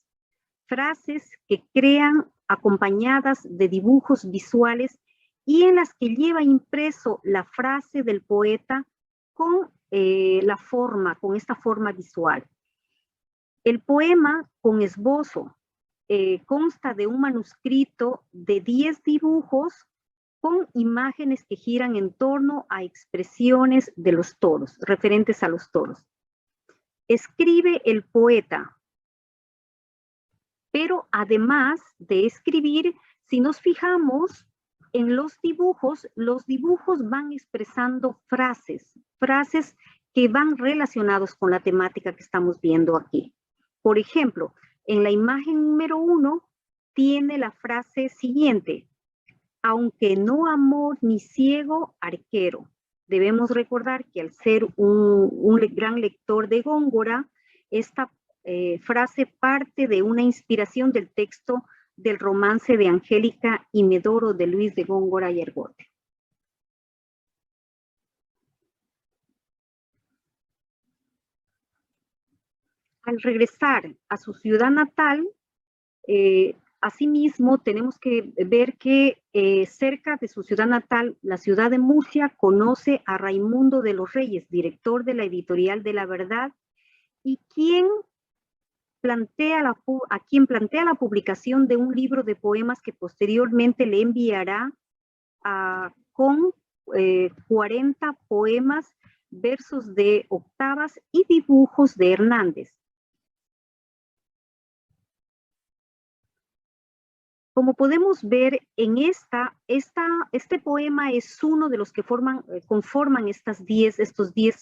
Frases que crean acompañadas de dibujos visuales y en las que lleva impreso la frase del poeta con esta forma visual. El poema con esbozo consta de un manuscrito de 10 dibujos con imágenes que giran en torno a expresiones de los toros, referentes a los toros. Escribe el poeta, pero además de escribir, si nos fijamos en los dibujos van expresando frases que van relacionados con la temática que estamos viendo aquí. Por ejemplo, en la imagen número 1 tiene la frase siguiente: aunque no amor ni ciego arquero. Debemos recordar que al ser un gran lector de Góngora, esta frase parte de una inspiración del texto del romance de Angélica y Medoro de Luis de Góngora y Argote. Al regresar a su ciudad natal, asimismo tenemos que ver que cerca de su ciudad natal, la ciudad de Murcia, conoce a Raimundo de los Reyes, director de la Editorial de la Verdad, y a quien plantea la publicación de un libro de poemas que posteriormente le enviará con 40 poemas, versos de octavas y dibujos de Hernández. Como podemos ver en este poema es uno de los que conforman estos 10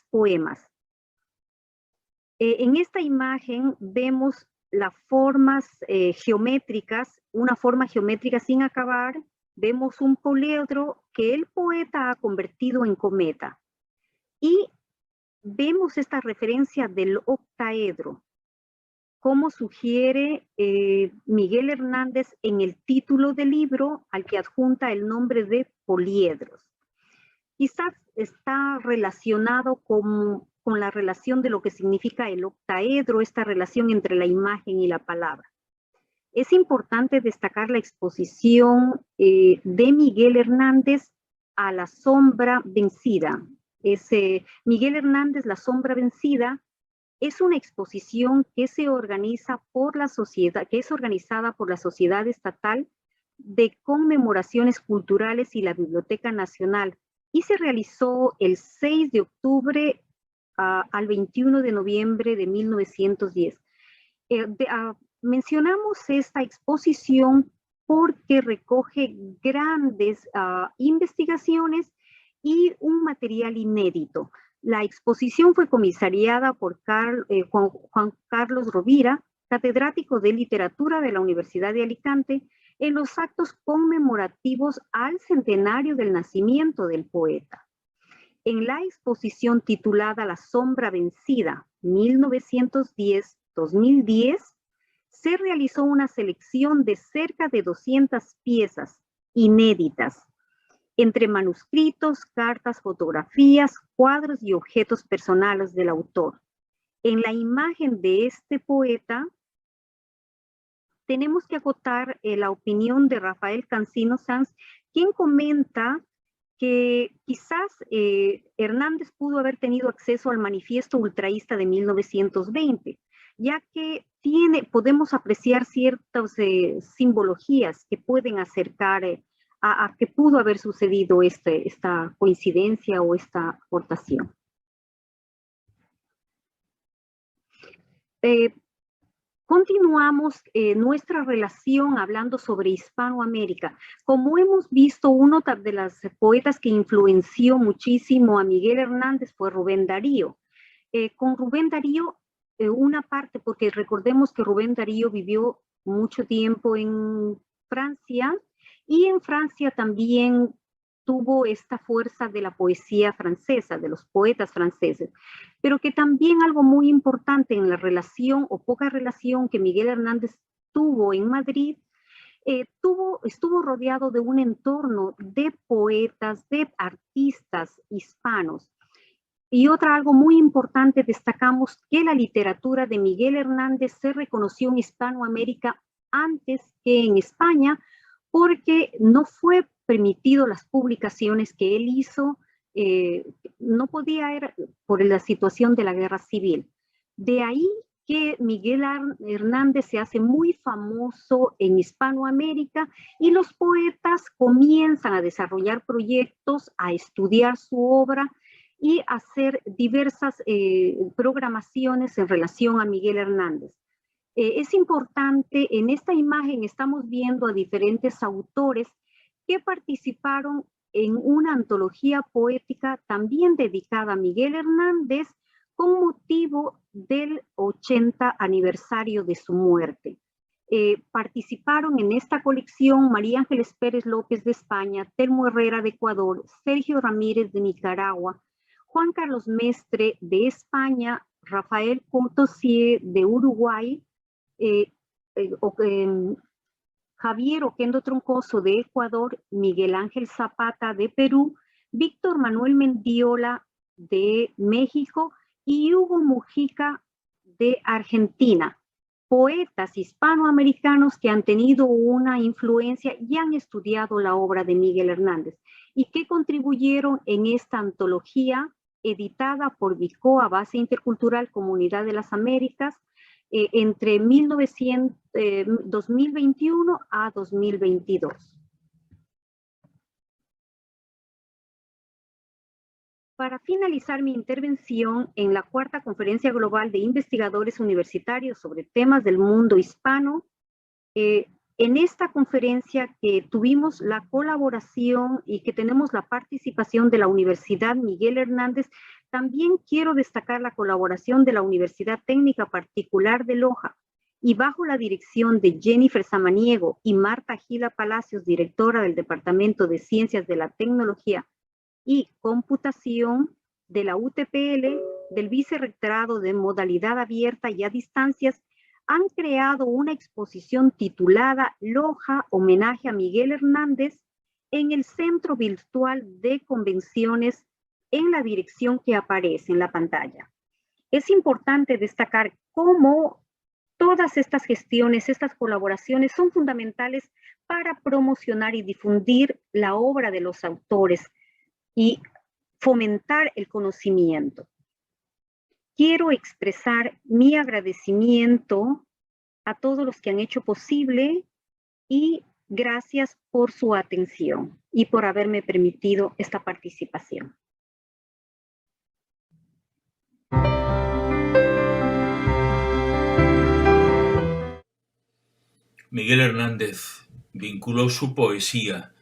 poemas. En esta imagen vemos las formas geométricas, una forma geométrica sin acabar. Vemos un poliedro que el poeta ha convertido en cometa. Y vemos esta referencia del octaedro, como sugiere Miguel Hernández en el título del libro, al que adjunta el nombre de poliedros. Quizás está relacionado con la relación de lo que significa el octaedro, esta relación entre la imagen y la palabra. Es importante destacar la exposición de Miguel Hernández a La sombra vencida. Miguel Hernández, La sombra vencida, es una exposición que se organiza por la sociedad, que es organizada por la Sociedad Estatal de Conmemoraciones Culturales y la Biblioteca Nacional, y se realizó el 6 de octubre al 21 de noviembre de 1910. Mencionamos esta exposición porque recoge grandes investigaciones y un material inédito. La exposición fue comisariada por Juan Carlos Rovira, catedrático de literatura de la Universidad de Alicante, en los actos conmemorativos al centenario del nacimiento del poeta. En la exposición titulada La sombra vencida, 1910-2010, se realizó una selección de cerca de 200 piezas inéditas, entre manuscritos, cartas, fotografías, cuadros y objetos personales del autor. En la imagen de este poeta, tenemos que acotar la opinión de Rafael Cancino Sanz, quien comenta que quizás Hernández pudo haber tenido acceso al manifiesto ultraísta de 1920, ya que podemos apreciar ciertas simbologías que pueden acercar a que pudo haber sucedido esta coincidencia o esta aportación. Continuamos nuestra relación hablando sobre Hispanoamérica. Como hemos visto, uno de los poetas que influenció muchísimo a Miguel Hernández fue Rubén Darío. Con Rubén Darío, una parte, porque recordemos que Rubén Darío vivió mucho tiempo en Francia, y en Francia también tuvo esta fuerza de la poesía francesa, de los poetas franceses, pero que también algo muy importante en la relación o poca relación que Miguel Hernández tuvo en Madrid, estuvo rodeado de un entorno de poetas, de artistas hispanos. Y algo muy importante, destacamos que la literatura de Miguel Hernández se reconoció en Hispanoamérica antes que en España, porque no fue permitido las publicaciones que él hizo, no podía ir por la situación de la guerra civil. De ahí que Miguel Hernández se hace muy famoso en Hispanoamérica y los poetas comienzan a desarrollar proyectos, a estudiar su obra y a hacer diversas programaciones en relación a Miguel Hernández. Es importante, en esta imagen estamos viendo a diferentes autores que participaron en una antología poética también dedicada a Miguel Hernández con motivo del 80 aniversario de su muerte. Participaron en esta colección María Ángeles Pérez López de España, Telmo Herrera de Ecuador, Sergio Ramírez de Nicaragua, Juan Carlos Mestre de España, Rafael Coutosier de Uruguay, Javier Oquendo Troncoso de Ecuador, Miguel Ángel Zapata de Perú, Víctor Manuel Mendiola de México y Hugo Mujica de Argentina, poetas hispanoamericanos que han tenido una influencia y han estudiado la obra de Miguel Hernández y que contribuyeron en esta antología editada por BICOA, Base Intercultural Comunidad de las Américas, entre 2021 a 2022. Para finalizar mi intervención en la cuarta Conferencia Global de Investigadores Universitarios sobre temas del mundo hispano, en esta conferencia que tuvimos la colaboración y que tenemos la participación de la Universidad Miguel Hernández, también quiero destacar la colaboración de la Universidad Técnica Particular de Loja y bajo la dirección de Jennifer Samaniego y Marta Gila Palacios, directora del Departamento de Ciencias de la Tecnología y Computación de la UTPL, del Vicerrectorado de Modalidad Abierta y a Distancias, han creado una exposición titulada Loja, homenaje a Miguel Hernández, en el Centro Virtual de Convenciones, en la dirección que aparece en la pantalla. Es importante destacar cómo todas estas gestiones, estas colaboraciones son fundamentales para promocionar y difundir la obra de los autores y fomentar el conocimiento. Quiero expresar mi agradecimiento a todos los que han hecho posible y gracias por su atención y por haberme permitido esta participación. Miguel Hernández vinculó su poesía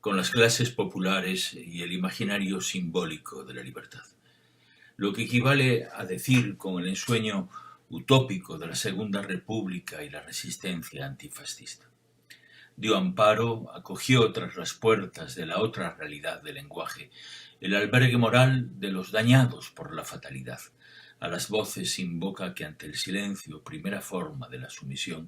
con las clases populares y el imaginario simbólico de la libertad, lo que equivale a decir con el ensueño utópico de la Segunda República y la resistencia antifascista. Dio amparo, acogió tras las puertas de la otra realidad del lenguaje el albergue moral de los dañados por la fatalidad, a las voces sin boca que ante el silencio, primera forma de la sumisión,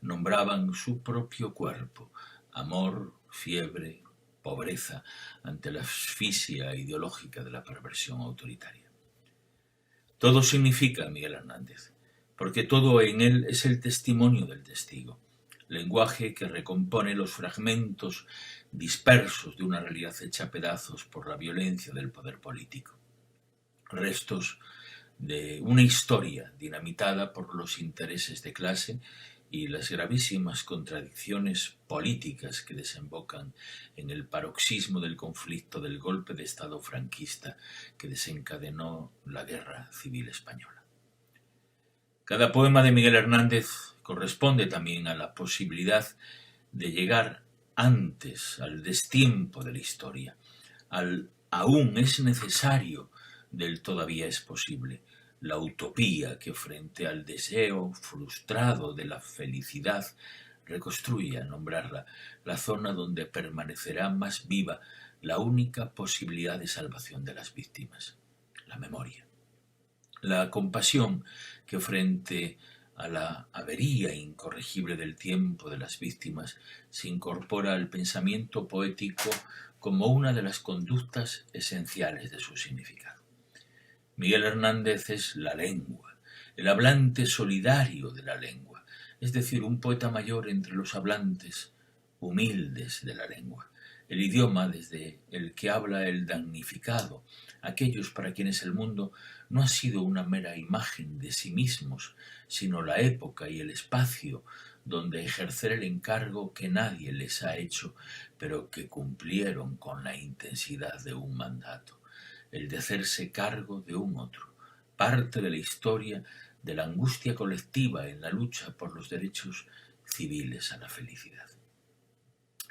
nombraban su propio cuerpo, amor, fiebre, pobreza, ante la asfixia ideológica de la perversión autoritaria. Todo significa Miguel Hernández, porque todo en él es el testimonio del testigo, lenguaje que recompone los fragmentos dispersos de una realidad hecha pedazos por la violencia del poder político, restos de una historia dinamitada por los intereses de clase y las gravísimas contradicciones políticas que desembocan en el paroxismo del conflicto del golpe de Estado franquista que desencadenó la Guerra Civil Española. Cada poema de Miguel Hernández corresponde también a la posibilidad de llegar antes al destiempo de la historia, al aún es necesario del todavía es posible, la utopía que frente al deseo frustrado de la felicidad reconstruye, al nombrarla, la zona donde permanecerá más viva la única posibilidad de salvación de las víctimas, la memoria. La compasión que frente a la avería incorregible del tiempo de las víctimas se incorpora al pensamiento poético como una de las conductas esenciales de su significado. Miguel Hernández es la lengua, el hablante solidario de la lengua, es decir, un poeta mayor entre los hablantes humildes de la lengua, el idioma desde el que habla el damnificado, aquellos para quienes el mundo no ha sido una mera imagen de sí mismos, sino la época y el espacio donde ejercer el encargo que nadie les ha hecho, pero que cumplieron con la intensidad de un mandato, el de hacerse cargo de un otro, parte de la historia de la angustia colectiva en la lucha por los derechos civiles a la felicidad.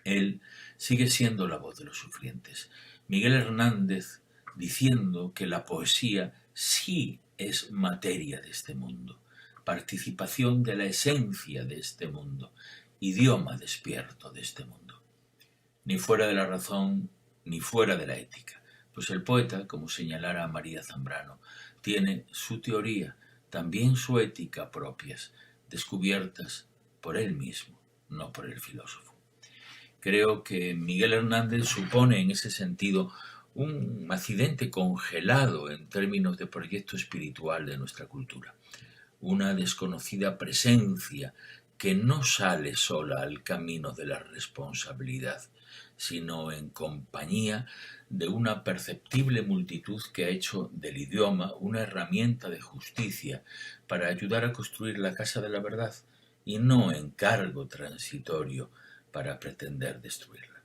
Él sigue siendo la voz de los sufrientes. Miguel Hernández diciendo que la poesía sí es materia de este mundo, participación de la esencia de este mundo, idioma despierto de este mundo. Ni fuera de la razón, ni fuera de la ética, pues el poeta, como señalara María Zambrano, tiene su teoría, también su ética propias, descubiertas por él mismo, no por el filósofo. Creo que Miguel Hernández supone en ese sentido un accidente congelado en términos de proyecto espiritual de nuestra cultura, una desconocida presencia que no sale sola al camino de la responsabilidad, sino en compañía de una perceptible multitud que ha hecho del idioma una herramienta de justicia para ayudar a construir la casa de la verdad y no encargo transitorio para pretender destruirla.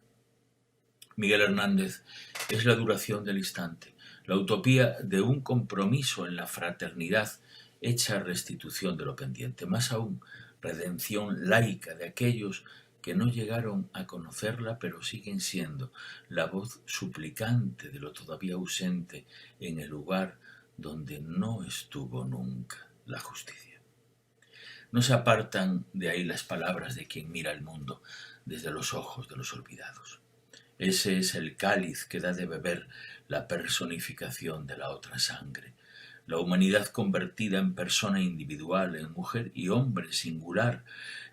Miguel Hernández es la duración del instante, la utopía de un compromiso en la fraternidad hecha restitución de lo pendiente, más aún, redención laica de aquellos que no llegaron a conocerla, pero siguen siendo la voz suplicante de lo todavía ausente en el lugar donde no estuvo nunca la justicia. No se apartan de ahí las palabras de quien mira el mundo desde los ojos de los olvidados. Ese es el cáliz que da de beber la personificación de la otra sangre, la humanidad convertida en persona individual, en mujer y hombre singular,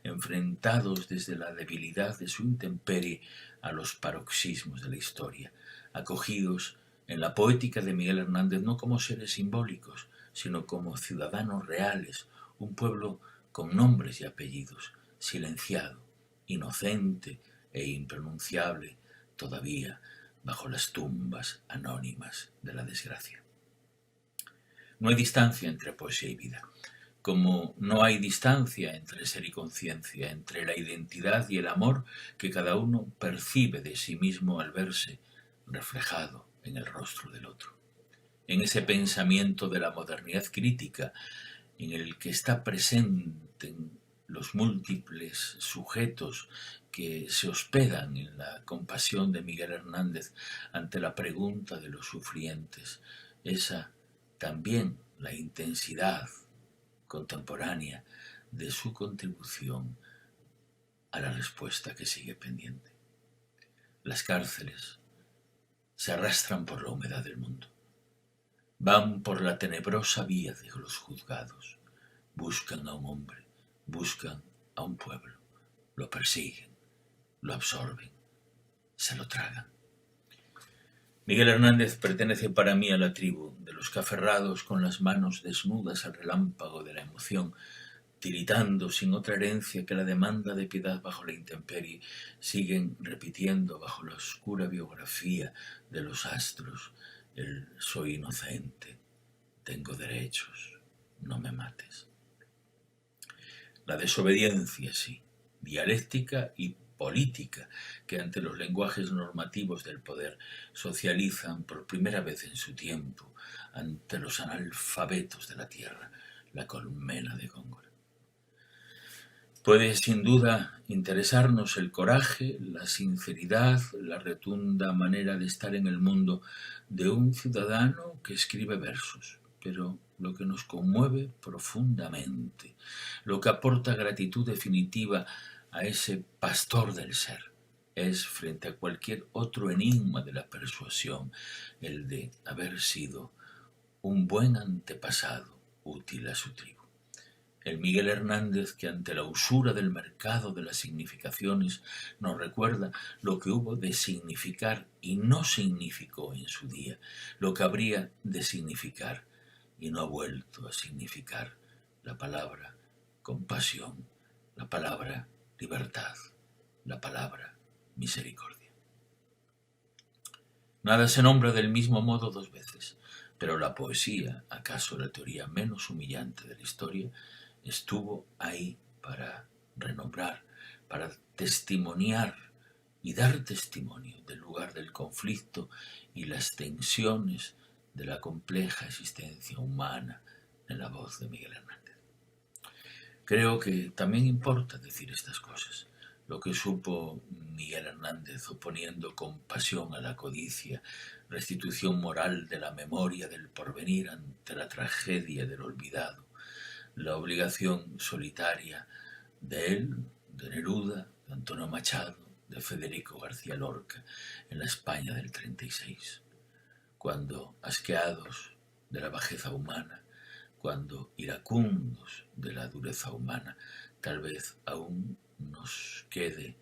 enfrentados desde la debilidad de su intemperie a los paroxismos de la historia, acogidos en la poética de Miguel Hernández no como seres simbólicos, sino como ciudadanos reales, un pueblo con nombres y apellidos, silenciado, inocente e impronunciable todavía bajo las tumbas anónimas de la desgracia. No hay distancia entre poesía y vida, como no hay distancia entre ser y conciencia, entre la identidad y el amor que cada uno percibe de sí mismo al verse reflejado en el rostro del otro. En ese pensamiento de la modernidad crítica, en el que está presente los múltiples sujetos que se hospedan en la compasión de Miguel Hernández ante la pregunta de los sufrientes, esa también la intensidad contemporánea de su contribución a la respuesta que sigue pendiente. Las cárceles se arrastran por la humedad del mundo, van por la tenebrosa vía de los juzgados, buscan a un hombre, buscan a un pueblo, lo persiguen, lo absorben, se lo tragan. Miguel Hernández pertenece para mí a la tribu de los que aferrados con las manos desnudas al relámpago de la emoción, tiritando sin otra herencia que la demanda de piedad bajo la intemperie, siguen repitiendo bajo la oscura biografía de los astros el soy inocente, tengo derechos, no me mates. La desobediencia, sí, dialéctica y política, que ante los lenguajes normativos del poder socializan por primera vez en su tiempo ante los analfabetos de la tierra, la colmena de Góngora. Puede sin duda interesarnos el coraje, la sinceridad, la rotunda manera de estar en el mundo de un ciudadano que escribe versos, pero lo que nos conmueve profundamente, lo que aporta gratitud definitiva a ese pastor del ser, es, frente a cualquier otro enigma de la persuasión, el de haber sido un buen antepasado útil a su tribu. El Miguel Hernández que ante la usura del mercado de las significaciones nos recuerda lo que hubo de significar y no significó en su día, lo que habría de significar y no ha vuelto a significar la palabra compasión, la palabra libertad, la palabra misericordia. Nada se nombra del mismo modo dos veces, pero la poesía, acaso la teoría menos humillante de la historia, estuvo ahí para renombrar, para testimoniar y dar testimonio del lugar del conflicto y las tensiones de la compleja existencia humana en la voz de Miguel Hernández. Creo que también importa decir estas cosas. Lo que supo Miguel Hernández oponiendo con pasión a la codicia, restitución moral de la memoria del porvenir ante la tragedia del olvidado, la obligación solitaria de él, de Neruda, de Antonio Machado, de Federico García Lorca en la España del 36, cuando, asqueados de la bajeza humana, cuando iracundos de la dureza humana, tal vez aún nos quede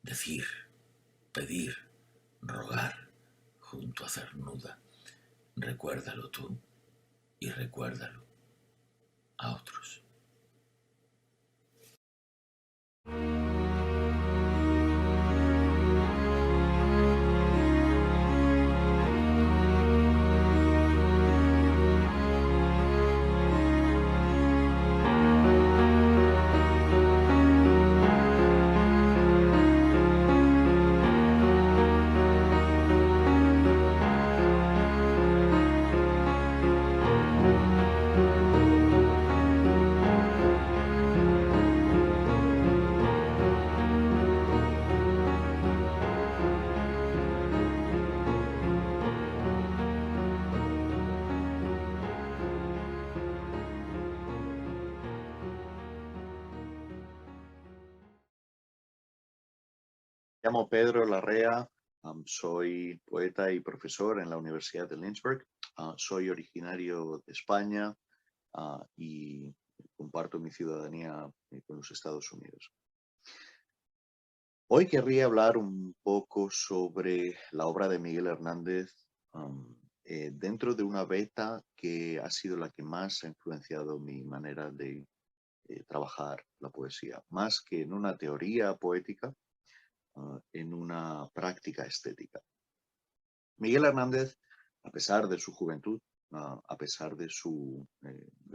decir, pedir, rogar junto a Cernuda, recuérdalo tú y recuérdalo a otros. Me llamo Pedro Larrea, soy poeta y profesor en la Universidad de Lynchburg. Soy originario de España y comparto mi ciudadanía con los Estados Unidos. Hoy querría hablar un poco sobre la obra de Miguel Hernández dentro de una beta que ha sido la que más ha influenciado mi manera de trabajar la poesía, más que en una teoría poética, en una práctica estética. Miguel Hernández, a pesar de su juventud, a pesar de su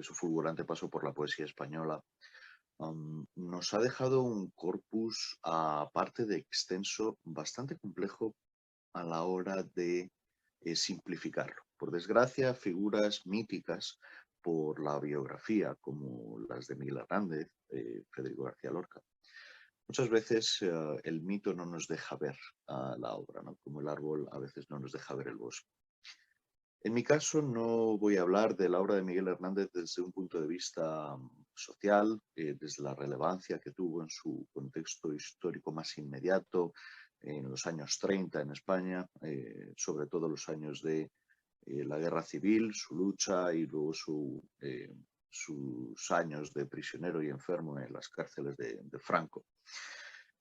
fulgurante paso por la poesía española, nos ha dejado un corpus, aparte de extenso, bastante complejo a la hora de simplificarlo. Por desgracia, figuras míticas por la biografía, como las de Miguel Hernández, Federico García Lorca, muchas veces el mito no nos deja ver la obra, ¿no? Como el árbol a veces no nos deja ver el bosque. En mi caso no voy a hablar de la obra de Miguel Hernández desde un punto de vista social, desde la relevancia que tuvo en su contexto histórico más inmediato, en los años 30 en España, sobre todo los años de la guerra civil, su lucha y luego sus años de prisionero y enfermo en las cárceles de Franco.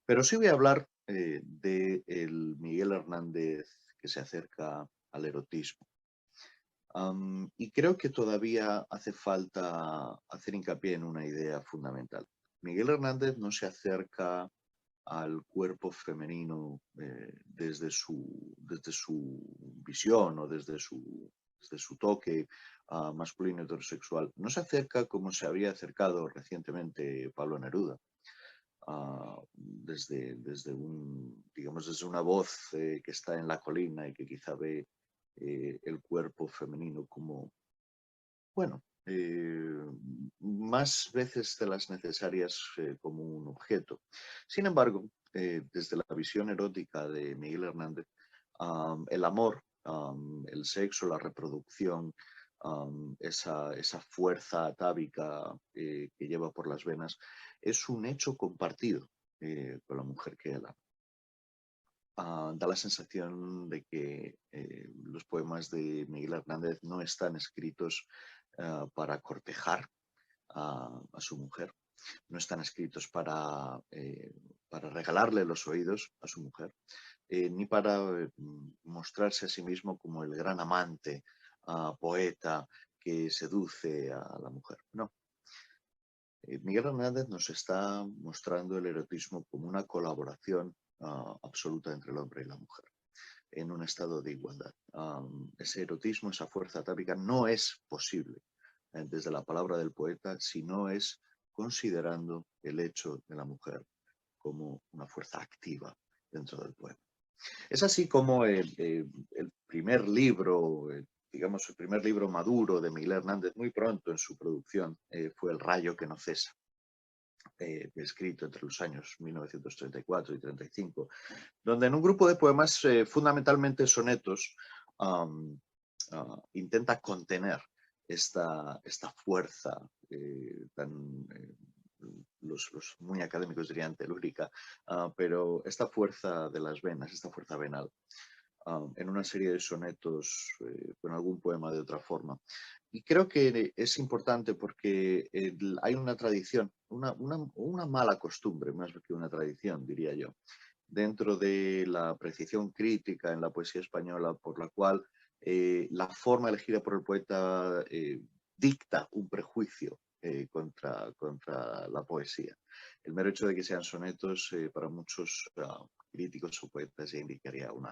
Pero sí voy a hablar de el Miguel Hernández que se acerca al erotismo. Y creo que todavía hace falta hacer hincapié en una idea fundamental. Miguel Hernández no se acerca al cuerpo femenino desde su visión o desde su toque masculino heterosexual. No se acerca como se había acercado recientemente Pablo Neruda. Desde una voz que está en la colina y que quizá ve el cuerpo femenino como, bueno, más veces de las necesarias como un objeto. Sin embargo, desde la visión erótica de Miguel Hernández, el amor, el sexo, la reproducción, esa fuerza atávica que lleva por las venas, es un hecho compartido con la mujer que él ama. Da la sensación de que los poemas de Miguel Hernández no están escritos para cortejar a su mujer, no están escritos para regalarle los oídos a su mujer, ni para mostrarse a sí mismo como el gran amante, poeta que seduce a la mujer. No. Miguel Hernández nos está mostrando el erotismo como una colaboración absoluta entre el hombre y la mujer. en un estado de igualdad. Ese erotismo, esa fuerza atávica no es posible desde la palabra del poeta si no es considerando el hecho de la mujer como una fuerza activa dentro del poema. Es así como el primer libro, digamos el primer libro maduro de Miguel Hernández, muy pronto en su producción, fue El rayo que no cesa, escrito entre los años 1934 y 35, donde en un grupo de poemas, fundamentalmente sonetos, intenta contener esta fuerza los muy académicos dirían telúrica, pero esta fuerza de las venas, esta fuerza venal, en una serie de sonetos con algún poema de otra forma. Y creo que es importante porque hay una tradición, una mala costumbre, más que una tradición, diría yo, dentro de la apreciación crítica en la poesía española, por la cual la forma elegida por el poeta dicta un prejuicio contra la poesía. El mero hecho de que sean sonetos para muchos críticos o poetas ya indicaría un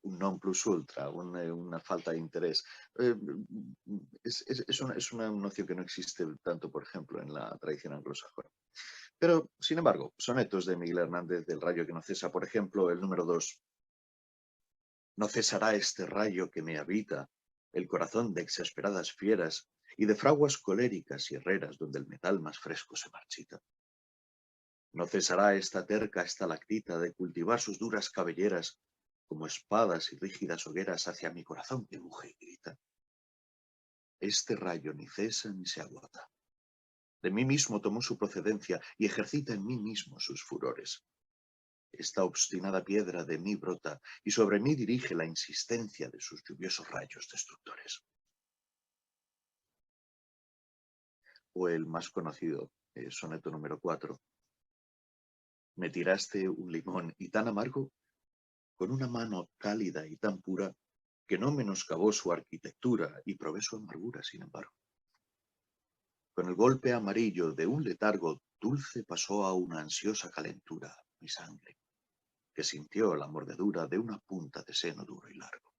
non plus ultra, una falta de interés. Es una noción que no existe tanto, por ejemplo, en la tradición anglosajona. Pero, sin embargo, sonetos de Miguel Hernández, del rayo que no cesa, por ejemplo, el número 2. No cesará este rayo que me habita, el corazón de exasperadas fieras y de fraguas coléricas y herreras donde el metal más fresco se marchita. No cesará esta terca estalactita de cultivar sus duras cabelleras como espadas y rígidas hogueras hacia mi corazón que muge y grita. Este rayo ni cesa ni se agota. De mí mismo tomó su procedencia y ejercita en mí mismo sus furores. Esta obstinada piedra de mí brota y sobre mí dirige la insistencia de sus lluviosos rayos destructores. O el más conocido, soneto número 4. Me tiraste un limón y tan amargo, con una mano cálida y tan pura, que no menoscabó su arquitectura y probé su amargura, sin embargo. Con el golpe amarillo de un letargo dulce pasó a una ansiosa calentura mi sangre, que sintió la mordedura de una punta de seno duro y largo.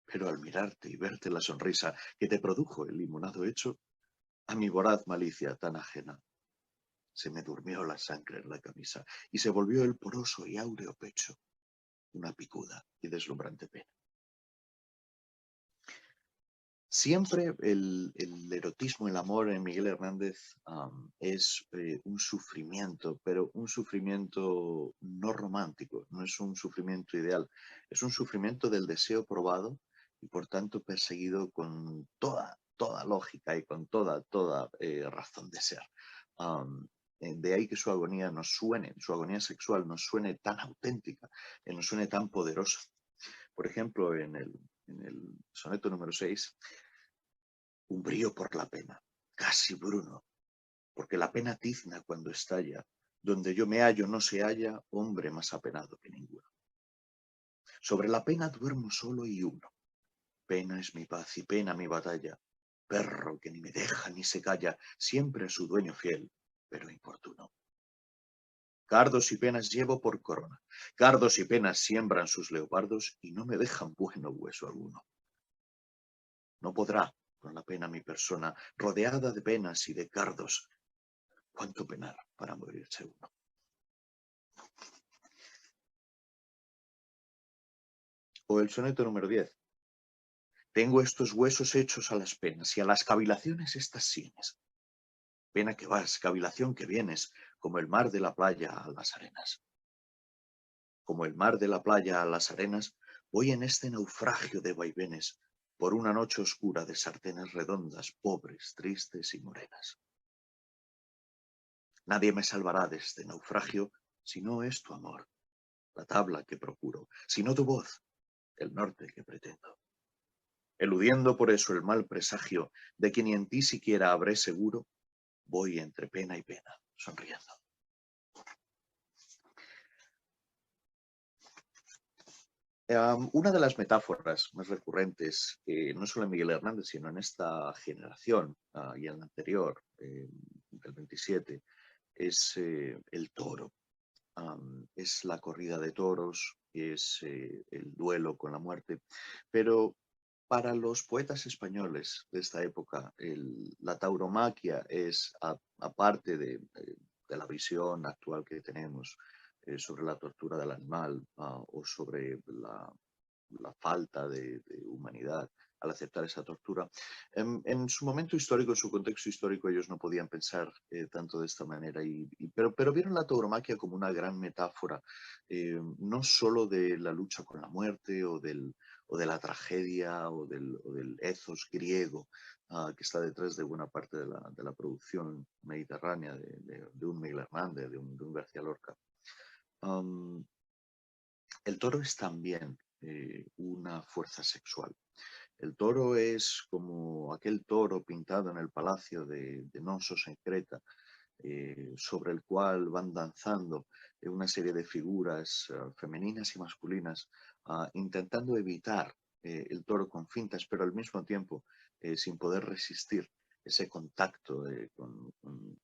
Pero al mirarte y verte la sonrisa que te produjo el limonado hecho, a mi voraz malicia tan ajena, se me durmió la sangre en la camisa y se volvió el poroso y áureo pecho una picuda y deslumbrante pena. Siempre el erotismo, el amor en Miguel Hernández es un sufrimiento, pero un sufrimiento no romántico, no es un sufrimiento ideal, es un sufrimiento del deseo probado y por tanto perseguido con toda lógica y con toda razón de ser. De ahí que su agonía nos suene, su agonía sexual nos suene tan auténtica, nos suene tan poderosa. Por ejemplo, en el soneto número 6, un brío por la pena, casi bruno, porque la pena tizna cuando estalla, donde yo me hallo no se halla hombre más apenado que ninguno. Sobre la pena duermo solo y uno, pena es mi paz y pena mi batalla, perro que ni me deja ni se calla, siempre a su dueño fiel, pero importuno. Cardos y penas llevo por corona, cardos y penas siembran sus leopardos y no me dejan bueno hueso alguno. No podrá con la pena mi persona, rodeada de penas y de cardos, cuánto penar para morirse uno. O el soneto número 10. Tengo estos huesos hechos a las penas y a las cavilaciones estas sienes. Pena que vas, cavilación que vienes, como el mar de la playa a las arenas. Como el mar de la playa a las arenas, voy en este naufragio de vaivenes, por una noche oscura de sartenes redondas, pobres, tristes y morenas. Nadie me salvará de este naufragio si no es tu amor, la tabla que procuro, si no tu voz, el norte que pretendo. Eludiendo por eso el mal presagio de que ni en ti siquiera habré seguro, voy entre pena y pena, sonriendo. Una de las metáforas más recurrentes, no solo en Miguel Hernández, sino en esta generación y en la anterior, del 27, es el toro. es la corrida de toros, es el duelo con la muerte, pero para los poetas españoles de esta época, la tauromaquia es, aparte de la visión actual que tenemos sobre la tortura del animal o sobre la falta de humanidad al aceptar esa tortura. En su momento histórico, en su contexto histórico, ellos no podían pensar tanto de esta manera, pero vieron la tauromaquia como una gran metáfora, no solo de la lucha con la muerte o de la tragedia o del ethos griego que está detrás de buena parte de la producción mediterránea de un Miguel Hernández, de un García Lorca. El toro es también una fuerza sexual. El toro es como aquel toro pintado en el palacio de Nosos en Creta, sobre el cual van danzando una serie de figuras femeninas y masculinas, intentando evitar el toro con fintas, pero al mismo tiempo sin poder resistir ese contacto con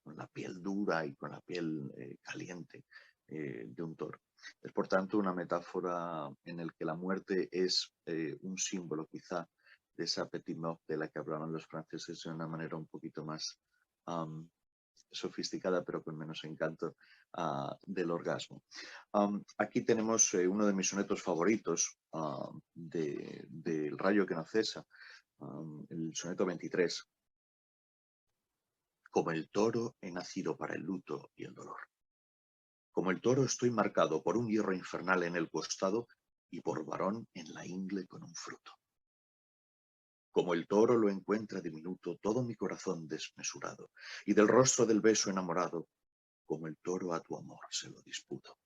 la piel dura y con la piel caliente de un toro. Es por tanto una metáfora en la que la muerte es un símbolo quizá de esa petit mort de la que hablaban los franceses de una manera un poquito más sofisticada, pero con menos encanto del orgasmo. Aquí tenemos uno de mis sonetos favoritos del Rayo que no cesa, el soneto 23. Como el toro he nacido para el luto y el dolor. Como el toro estoy marcado por un hierro infernal en el costado y por varón en la ingle con un fruto. Como el toro lo encuentra diminuto todo mi corazón desmesurado, y del rostro del beso enamorado, como el toro a tu amor se lo disputo.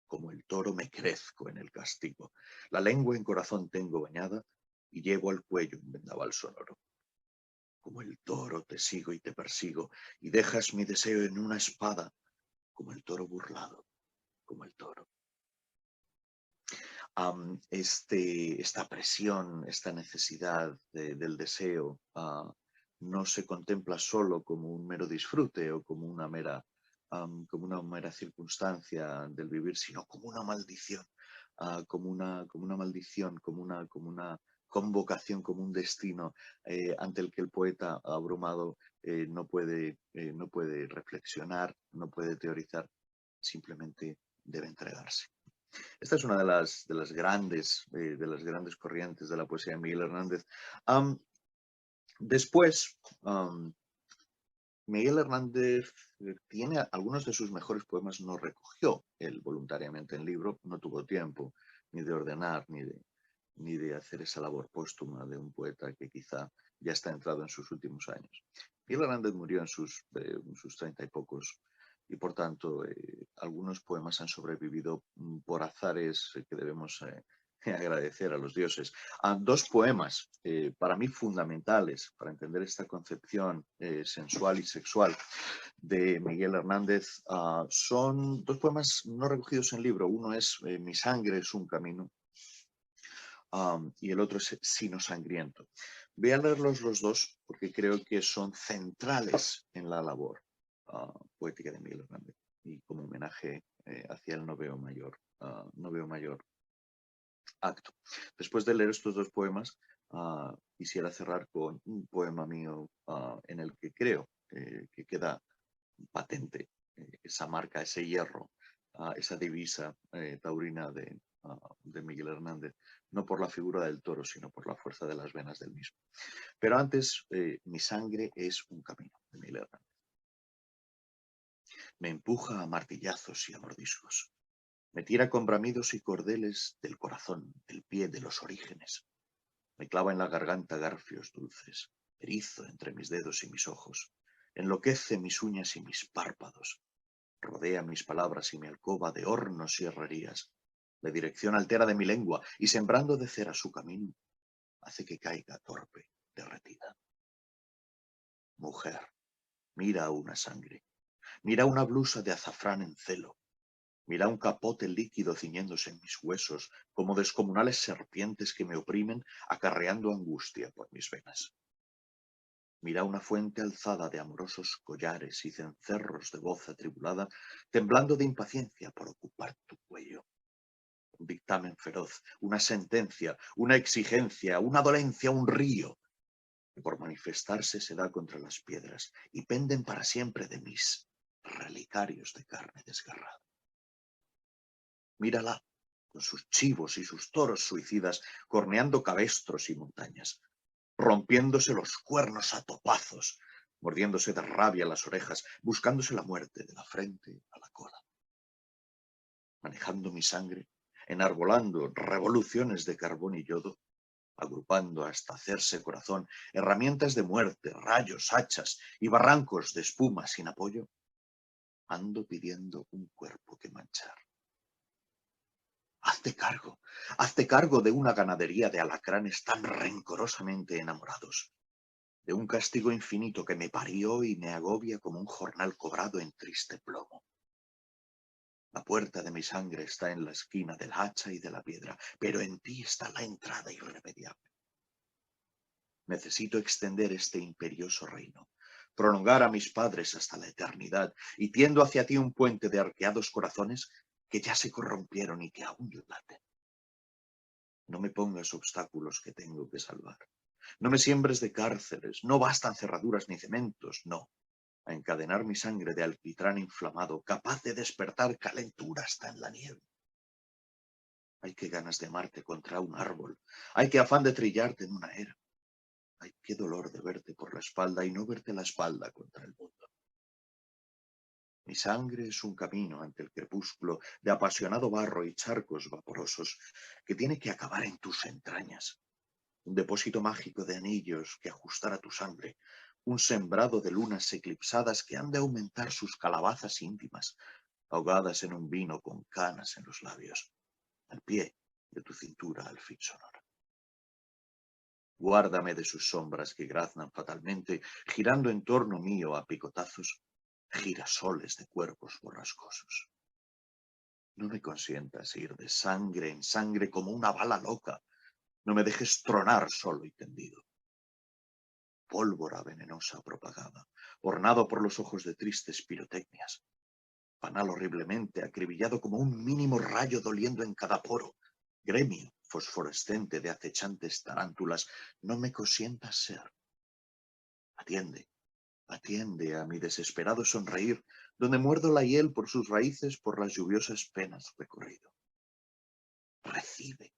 Como el toro me crezco en el castigo, la lengua en corazón tengo bañada, y llevo al cuello un vendaval sonoro. Como el toro te sigo y te persigo, y dejas mi deseo en una espada, como el toro burlado, como el toro. Esta presión, esta necesidad del deseo no se contempla solo como un mero disfrute o como una mera circunstancia del vivir, sino como una maldición, como una maldición, como una convocación, como un destino ante el que el poeta abrumado no puede reflexionar, no puede teorizar, simplemente debe entregarse. Esta es una de las grandes corrientes de la poesía de Miguel Hernández. Después, Miguel Hernández tiene algunos de sus mejores poemas, no recogió él voluntariamente en libro, no tuvo tiempo ni de ordenar ni de hacer esa labor póstuma de un poeta que quizá ya está entrado en sus últimos años. Miguel Hernández murió en sus 30 y pocos, y por tanto algunos poemas han sobrevivido por azares que debemos agradecer a los dioses. Dos poemas para mí fundamentales para entender esta concepción sensual y sexual de Miguel Hernández son dos poemas no recogidos en libro. Uno es Mi sangre es un camino y el otro es Sino sangriento. Voy a leerlos los dos porque creo que son centrales en la labor poética de Miguel Hernández y como homenaje hacia el no veo mayor acto. Después de leer estos dos poemas, quisiera cerrar con un poema mío en el que creo que queda patente esa marca, ese hierro, esa divisa taurina de Miguel Hernández, no por la figura del toro, sino por la fuerza de las venas del mismo. Pero antes, Mi sangre es un camino, de Miguel Hernández. Me empuja a martillazos y a mordiscos. Me tira con bramidos y cordeles del corazón, del pie, de los orígenes. Me clava en la garganta garfios dulces, erizo entre mis dedos y mis ojos. Enloquece mis uñas y mis párpados. Rodea mis palabras y mi alcoba de hornos y herrerías. La dirección altera de mi lengua y sembrando de cera su camino, hace que caiga torpe, derretida. Mujer, mira una sangre. Mira una blusa de azafrán en celo. Mira un capote líquido ciñéndose en mis huesos, como descomunales serpientes que me oprimen, acarreando angustia por mis venas. Mira una fuente alzada de amorosos collares y cencerros de voz atribulada, temblando de impaciencia por ocupar tu cuello. Un dictamen feroz, una sentencia, una exigencia, una dolencia, un río, que por manifestarse se da contra las piedras y penden para siempre de mis relicarios de carne desgarrada. Mírala, con sus chivos y sus toros suicidas, corneando cabestros y montañas, rompiéndose los cuernos a topazos, mordiéndose de rabia las orejas, buscándose la muerte de la frente a la cola. Manejando mi sangre, enarbolando revoluciones de carbón y yodo, agrupando hasta hacerse corazón herramientas de muerte, rayos, hachas y barrancos de espuma sin apoyo, ando pidiendo un cuerpo que manchar. Hazte cargo de una ganadería de alacranes tan rencorosamente enamorados, de un castigo infinito que me parió y me agobia como un jornal cobrado en triste plomo. La puerta de mi sangre está en la esquina del hacha y de la piedra, pero en ti está la entrada irremediable. Necesito extender este imperioso reino, prolongar a mis padres hasta la eternidad, y tiendo hacia ti un puente de arqueados corazones que ya se corrompieron y que aún laten. No me pongas obstáculos que tengo que salvar. No me siembres de cárceles, no bastan cerraduras ni cementos, no. A encadenar mi sangre de alquitrán inflamado, capaz de despertar calentura hasta en la nieve. Ay, qué ganas de amarte contra un árbol. Ay, qué afán de trillarte en una era. Ay, qué dolor de verte por la espalda y no verte la espalda contra el mundo. Mi sangre es un camino ante el crepúsculo de apasionado barro y charcos vaporosos que tiene que acabar en tus entrañas. Un depósito mágico de anillos que ajustará tu sangre, un sembrado de lunas eclipsadas que han de aumentar sus calabazas íntimas, ahogadas en un vino con canas en los labios, al pie de tu cintura alfil sonora. Guárdame de sus sombras que graznan fatalmente, girando en torno mío a picotazos, girasoles de cuerpos borrascosos. No me consientas ir de sangre en sangre como una bala loca. No me dejes tronar solo y tendido. Pólvora venenosa propagada, ornado por los ojos de tristes pirotecnias. Panal horriblemente acribillado como un mínimo rayo doliendo en cada poro. Gremio fosforescente de acechantes tarántulas, no me consientas ser. Atiende, atiende a mi desesperado sonreír, donde muerdo la hiel por sus raíces por las lluviosas penas recorrido. Recibe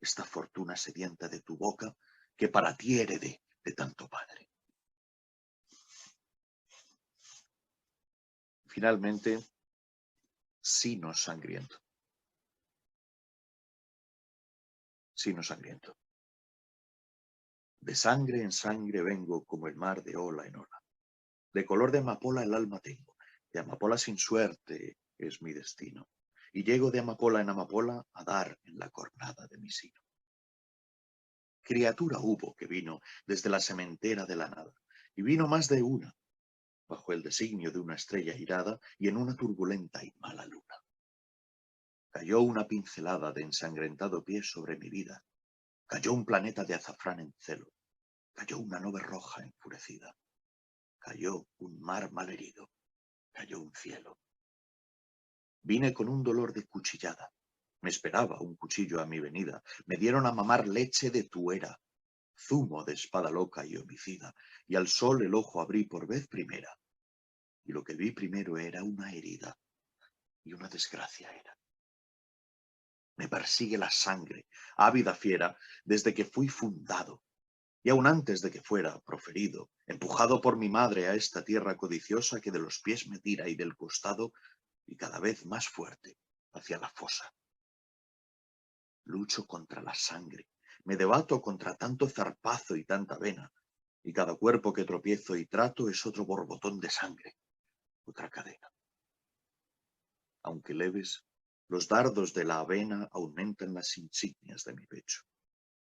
esta fortuna sedienta de tu boca que para ti heredé de tanto padre. Finalmente, Sino sangriento. Sino sangriento. De sangre en sangre vengo como el mar de ola en ola. De color de amapola el alma tengo, de amapola sin suerte es mi destino. Y llego de amapola en amapola a dar en la cornada de mi sino. Criatura hubo que vino desde la sementera de la nada, y vino más de una, bajo el designio de una estrella irada y en una turbulenta y mala luna. Cayó una pincelada de ensangrentado pie sobre mi vida, cayó un planeta de azafrán en celo, cayó una nube roja enfurecida, cayó un mar malherido, cayó un cielo. Vine con un dolor de cuchillada, me esperaba un cuchillo a mi venida, me dieron a mamar leche de tuera, zumo de espada loca y homicida, y al sol el ojo abrí por vez primera, y lo que vi primero era una herida, y una desgracia era. Me persigue la sangre, ávida fiera, desde que fui fundado, y aun antes de que fuera proferido, empujado por mi madre a esta tierra codiciosa que de los pies me tira y del costado, y cada vez más fuerte, hacia la fosa. Lucho contra la sangre, me debato contra tanto zarpazo y tanta vena, y cada cuerpo que tropiezo y trato es otro borbotón de sangre, otra cadena. Aunque leves, los dardos de la avena aumentan las insignias de mi pecho.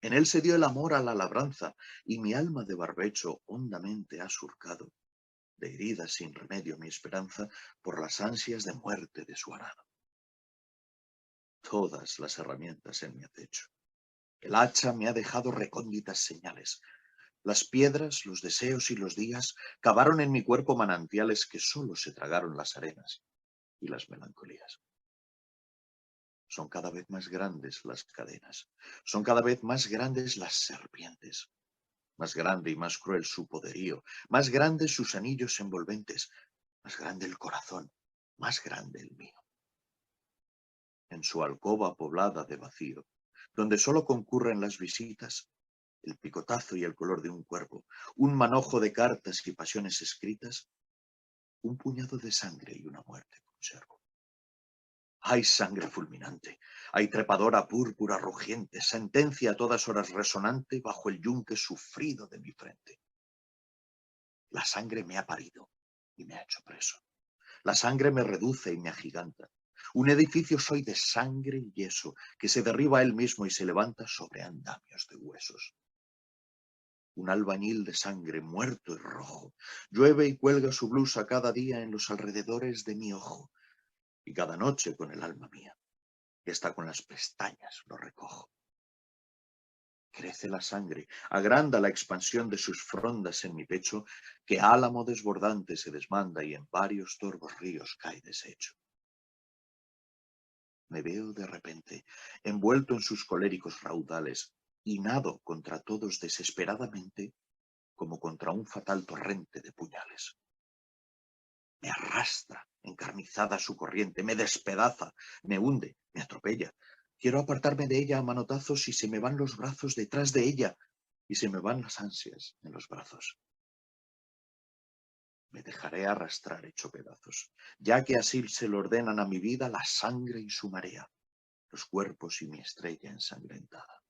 En él se dio el amor a la labranza, y mi alma de barbecho hondamente ha surcado, de heridas sin remedio mi esperanza, por las ansias de muerte de su arado. Todas las herramientas en mi acecho. El hacha me ha dejado recónditas señales. Las piedras, los deseos y los días cavaron en mi cuerpo manantiales que solo se tragaron las arenas y las melancolías. Son cada vez más grandes las cadenas, son cada vez más grandes las serpientes, más grande y más cruel su poderío, más grandes sus anillos envolventes, más grande el corazón, más grande el mío. En su alcoba poblada de vacío, donde solo concurren las visitas, el picotazo y el color de un cuervo, un manojo de cartas y pasiones escritas, un puñado de sangre y una muerte conservo. Hay sangre fulminante, hay trepadora púrpura rugiente, sentencia a todas horas resonante bajo el yunque sufrido de mi frente. La sangre me ha parido y me ha hecho preso. La sangre me reduce y me agiganta. Un edificio soy de sangre y yeso, que se derriba a él mismo y se levanta sobre andamios de huesos. Un albañil de sangre muerto y rojo, llueve y cuelga su blusa cada día en los alrededores de mi ojo, y cada noche con el alma mía, que está con las pestañas, lo recojo. Crece la sangre, agranda la expansión de sus frondas en mi pecho, que álamo desbordante se desmanda y en varios torvos ríos cae deshecho. Me veo de repente, envuelto en sus coléricos raudales, y nado contra todos desesperadamente, como contra un fatal torrente de puñales. Me arrastra encarnizada su corriente, me despedaza, me hunde, me atropella. Quiero apartarme de ella a manotazos y se me van los brazos detrás de ella y se me van las ansias en los brazos. Me dejaré arrastrar hecho pedazos, ya que así se lo ordenan a mi vida la sangre y su marea, los cuerpos y mi estrella ensangrentada.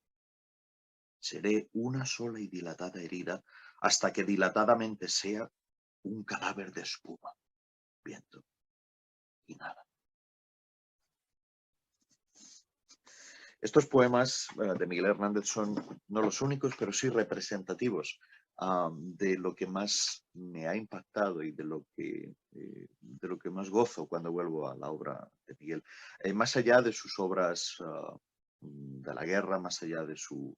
Seré una sola y dilatada herida hasta que dilatadamente sea un cadáver de espuma, viento y nada. Estos poemas de Miguel Hernández son no los únicos, pero sí representativos de lo que más me ha impactado y de lo que más gozo cuando vuelvo a la obra de Miguel. Más allá de sus obras de la guerra, más allá de su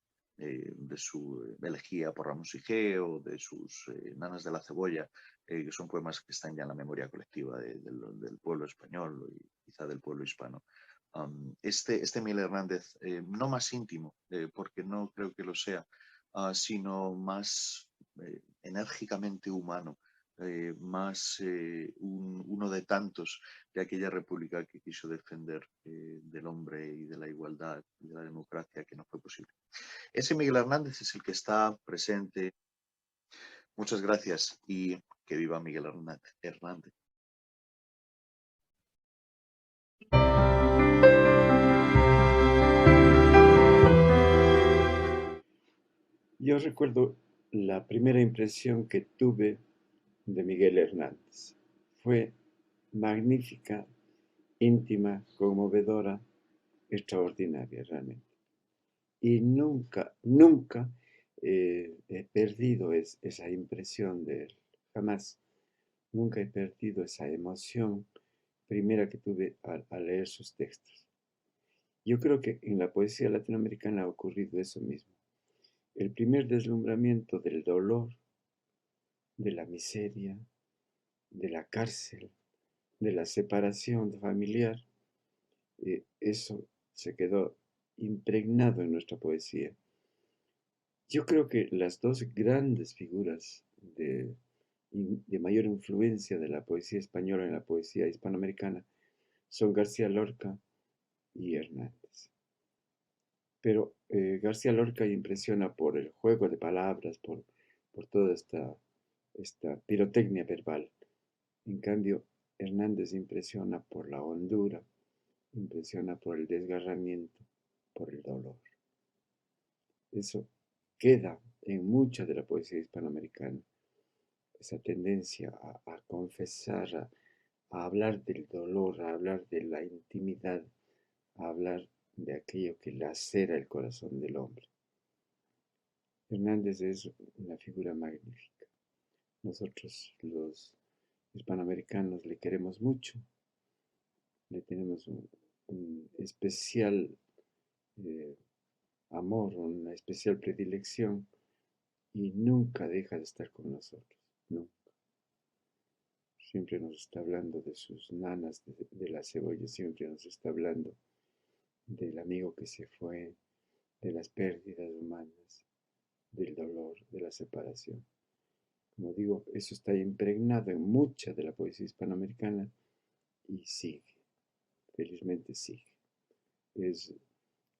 elegía por Ramos y Geo, de sus Nanas de la Cebolla, que son poemas que están ya en la memoria colectiva del pueblo español y quizá del pueblo hispano. Este Miguel Hernández, no más íntimo, porque no creo que lo sea, sino más enérgicamente humano, más uno de tantos de aquella república que quiso defender del hombre y de la igualdad y de la democracia que no fue posible. Ese Miguel Hernández es el que está presente. Muchas gracias y que viva Miguel Hernández. Yo recuerdo la primera impresión que tuve de Miguel Hernández. Fue magnífica, íntima, conmovedora, extraordinaria realmente. Y nunca he perdido esa impresión de él, jamás. Nunca he perdido esa emoción primera que tuve al leer sus textos. Yo creo que en la poesía latinoamericana ha ocurrido eso mismo. El primer deslumbramiento del dolor, de la miseria, de la cárcel, de la separación familiar, eso se quedó impregnado en nuestra poesía. Yo creo que las dos grandes figuras de mayor influencia de la poesía española en la poesía hispanoamericana son García Lorca y Hernández. Pero García Lorca impresiona por el juego de palabras, por toda esta pirotecnia verbal. En cambio, Hernández impresiona por la hondura, impresiona por el desgarramiento, por el dolor. Eso queda en mucha de la poesía hispanoamericana, esa tendencia a confesar, a hablar del dolor, a hablar de la intimidad, a hablar de aquello que lacera el corazón del hombre. Hernández es una figura magnífica. Nosotros, los hispanoamericanos, le queremos mucho, le tenemos un especial amor, una especial predilección, y nunca deja de estar con nosotros, nunca. Siempre nos está hablando de sus nanas de la cebolla, siempre nos está hablando del amigo que se fue, de las pérdidas humanas, del dolor, de la separación. Como digo, eso está impregnado en mucha de la poesía hispanoamericana y sigue, felizmente sigue. Es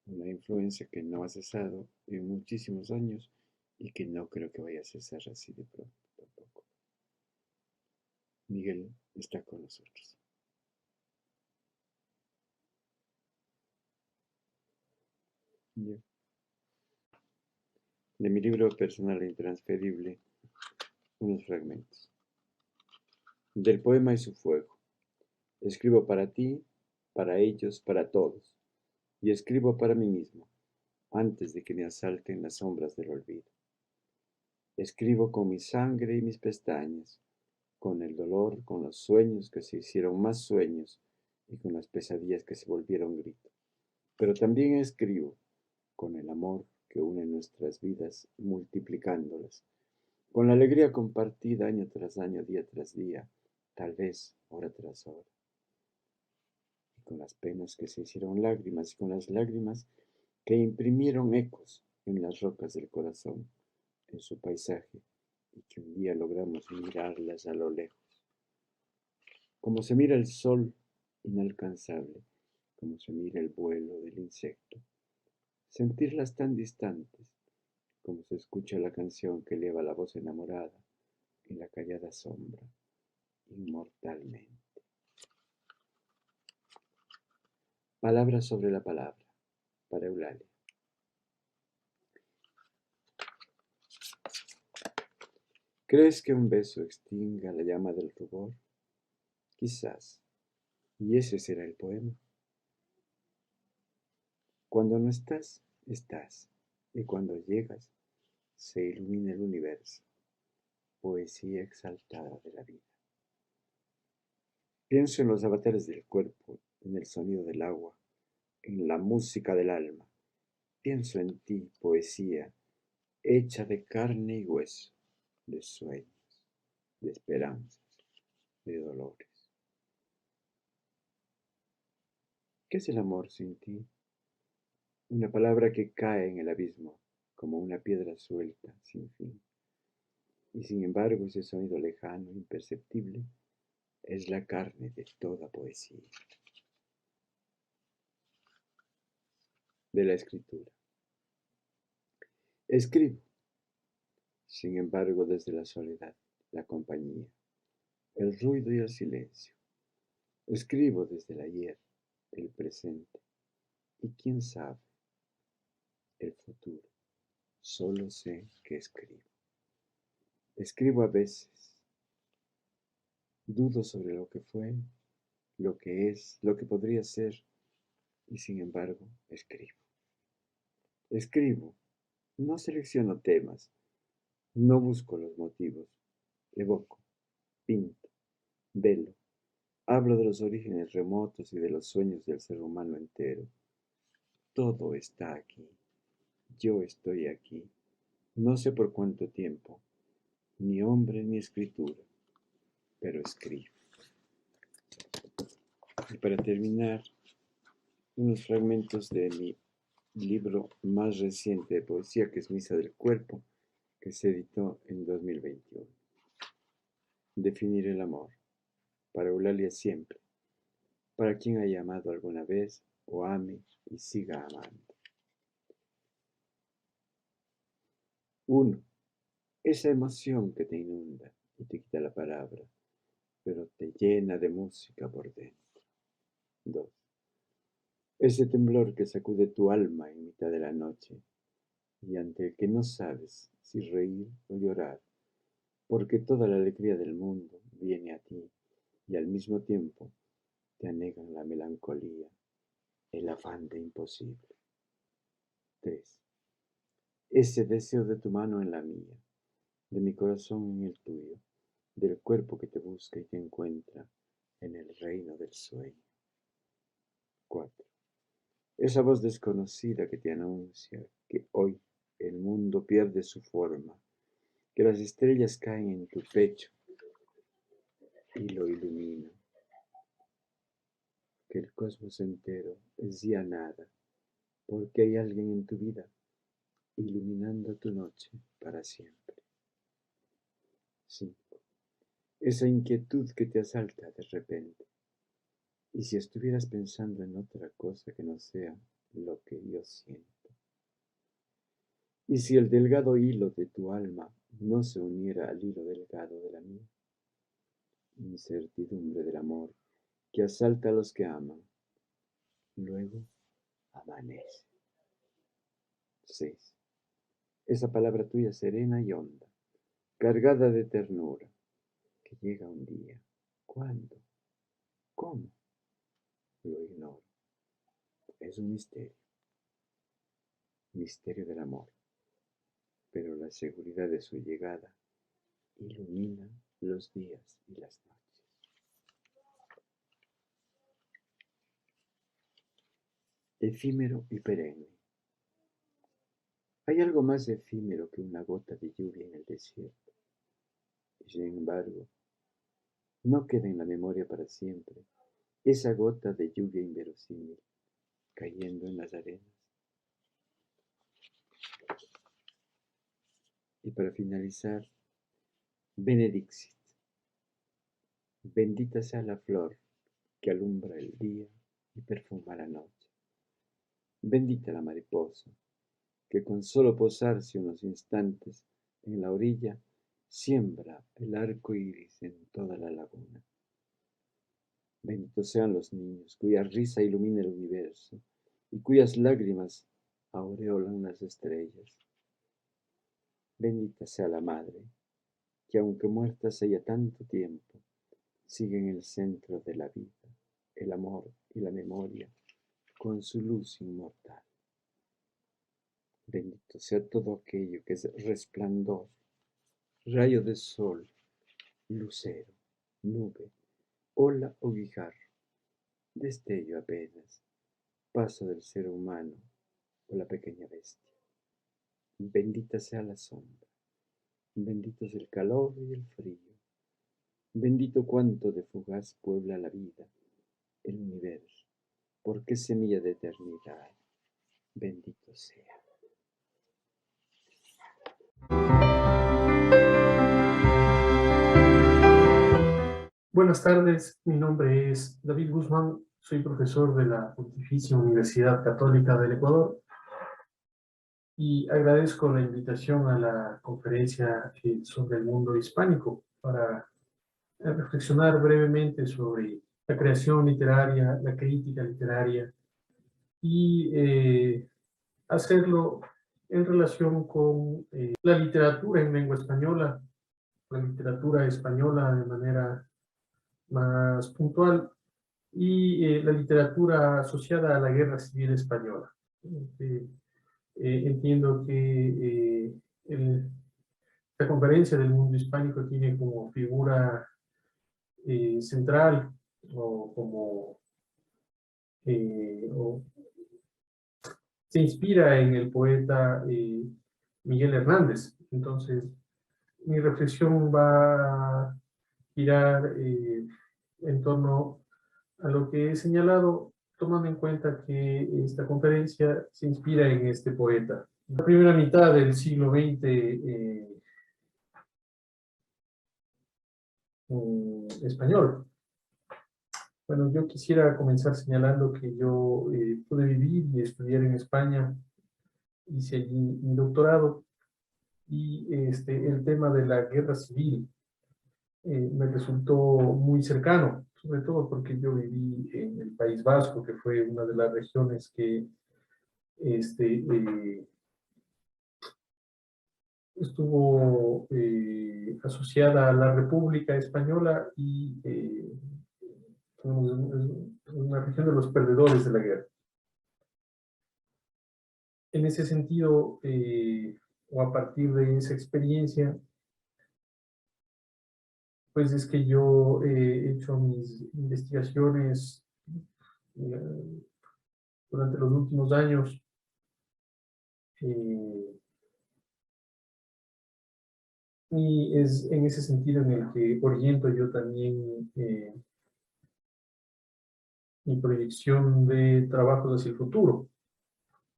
una influencia que no ha cesado en muchísimos años y que no creo que vaya a cesar así de pronto tampoco. Miguel está con nosotros. Bien. De mi libro personal e intransferible, unos fragmentos. Del poema y su fuego. Escribo para ti, para ellos, para todos, y escribo para mí mismo, antes de que me asalten las sombras del olvido. Escribo con mi sangre y mis pestañas, con el dolor, con los sueños que se hicieron más sueños y con las pesadillas que se volvieron grito. Pero también escribo con el amor que une nuestras vidas, multiplicándolas, con la alegría compartida año tras año, día tras día, tal vez hora tras hora, y con las penas que se hicieron lágrimas y con las lágrimas que imprimieron ecos en las rocas del corazón, en su paisaje, y que un día logramos mirarlas a lo lejos, como se mira el sol inalcanzable, como se mira el vuelo del insecto, sentirlas tan distantes, como se escucha la canción que eleva la voz enamorada en la callada sombra, inmortalmente. Palabra sobre la palabra, para Eulalia. ¿Crees que un beso extinga la llama del rubor? Quizás, y ese será el poema. Cuando no estás, estás, y cuando llegas, se ilumina el universo, poesía exaltada de la vida. Pienso en los avatares del cuerpo, en el sonido del agua, en la música del alma. Pienso en ti, poesía, hecha de carne y hueso, de sueños, de esperanzas, de dolores. ¿Qué es el amor sin ti? Una palabra que cae en el abismo, como una piedra suelta, sin fin. Y sin embargo, ese sonido lejano, imperceptible, es la carne de toda poesía. De la escritura. Escribo, sin embargo, desde la soledad, la compañía, el ruido y el silencio. Escribo desde el ayer, el presente, y quién sabe, el futuro. Solo sé que escribo. Escribo a veces. Dudo sobre lo que fue, lo que es, lo que podría ser, y sin embargo, escribo. Escribo. No selecciono temas, no busco los motivos, evoco, pinto, velo, hablo de los orígenes remotos y de los sueños del ser humano entero. Todo está aquí, yo estoy aquí, no sé por cuánto tiempo, ni hombre ni escritura, pero escribo. Y para terminar, unos fragmentos de mi libro más reciente de poesía, que es Misa del Cuerpo, que se editó en 2021. Definir el amor, para Eulalia siempre, para quien haya amado alguna vez o ame y siga amando. 1. Esa emoción que te inunda y te quita la palabra, pero te llena de música por dentro. 2. Ese temblor que sacude tu alma en mitad de la noche y ante el que no sabes si reír o llorar, porque toda la alegría del mundo viene a ti y al mismo tiempo te anegan la melancolía, el afán de imposible. 3. Ese deseo de tu mano en la mía, de mi corazón en el tuyo, del cuerpo que te busca y te encuentra en el reino del sueño. 4. Esa voz desconocida que te anuncia que hoy el mundo pierde su forma que las estrellas caen en tu pecho y lo iluminan, que el cosmos entero es ya nada, porque hay alguien en tu vida iluminando tu noche para siempre. 5. Esa inquietud que te asalta de repente. Y si estuvieras pensando en otra cosa que no sea lo que yo siento. Y si el delgado hilo de tu alma no se uniera al hilo delgado de la mía. Incertidumbre del amor que asalta a los que aman. Luego amanece. 6. Esa palabra tuya serena y honda, cargada de ternura, que llega un día. ¿Cuándo? ¿Cómo? Lo ignoro. Es un misterio. Misterio del amor. Pero la seguridad de su llegada ilumina los días y las noches. Efímero y perenne. Hay algo más efímero que una gota de lluvia en el desierto. Y sin embargo, no queda en la memoria para siempre esa gota de lluvia inverosímil cayendo en las arenas. Y para finalizar, benedixit. Bendita sea la flor que alumbra el día y perfuma la noche. Bendita la mariposa que con solo posarse unos instantes en la orilla siembra el arco iris en toda la laguna. Benditos sean los niños cuya risa ilumina el universo y cuyas lágrimas aureolan las estrellas. Bendita sea la madre, que aunque muerta hace ya tanto tiempo, sigue en el centro de la vida, el amor y la memoria, con su luz inmortal. Bendito sea todo aquello que es resplandor, rayo de sol, lucero, nube, ola o guijarro, destello apenas, paso del ser humano o la pequeña bestia. Bendita sea la sombra, benditos el calor y el frío, bendito cuanto de fugaz puebla la vida, el universo, porque es semilla de eternidad, bendito sea. Buenas tardes, mi nombre es David Guzmán, soy profesor de la Pontificia Universidad Católica del Ecuador y agradezco la invitación a la conferencia sobre el mundo hispánico para reflexionar brevemente sobre la creación literaria, la crítica literaria y hacerlo en relación con la literatura en lengua española, la literatura española de manera más puntual y la literatura asociada a la Guerra Civil Española. Entiendo que la conferencia del mundo hispánico tiene como figura central o como se inspira en el poeta Miguel Hernández. Entonces, mi reflexión va a girar en torno a lo que he señalado, tomando en cuenta que esta conferencia se inspira en este poeta. En la primera mitad del siglo XX español. Bueno, yo quisiera comenzar señalando que yo pude vivir y estudiar en España, hice allí mi doctorado, y el tema de la guerra civil me resultó muy cercano, sobre todo porque yo viví en el País Vasco, que fue una de las regiones que estuvo asociada a la República Española y una región de los perdedores de la guerra. En ese sentido, o a partir de esa experiencia, pues es que yo he hecho mis investigaciones durante los últimos años Y es en ese sentido en el que oriento yo también mi proyección de trabajos hacia el futuro.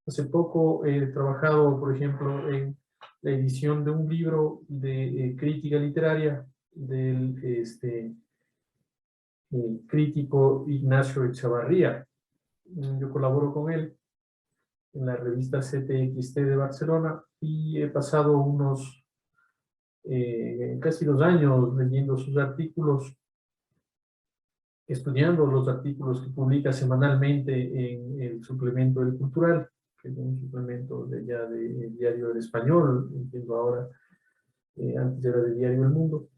Hace poco he trabajado, por ejemplo, en la edición de un libro de crítica literaria del crítico Ignacio Echavarría. Yo colaboro con él en la revista CTXT de Barcelona y he pasado unos casi 2 años leyendo sus artículos, estudiando los artículos que publica semanalmente en el suplemento del Cultural, que es un suplemento de ya del Diario del Español, entiendo ahora, antes era de Diario El Mundo.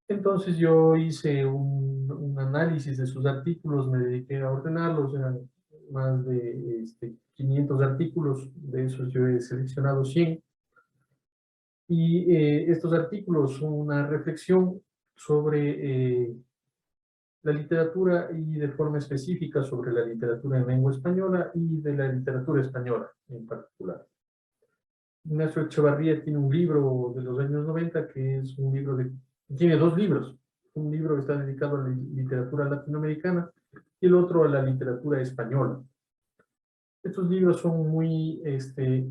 Entonces yo hice un análisis de sus artículos, me dediqué a ordenarlos, eran más de 500 artículos, de esos yo he seleccionado 100. Y estos artículos son una reflexión sobre la literatura y de forma específica sobre la literatura en lengua española y de la literatura española en particular. Ignacio Echavarría tiene un libro de los años 90 que es un libro tiene 2 libros. Un libro que está dedicado a la literatura latinoamericana y el otro a la literatura española. Estos libros son muy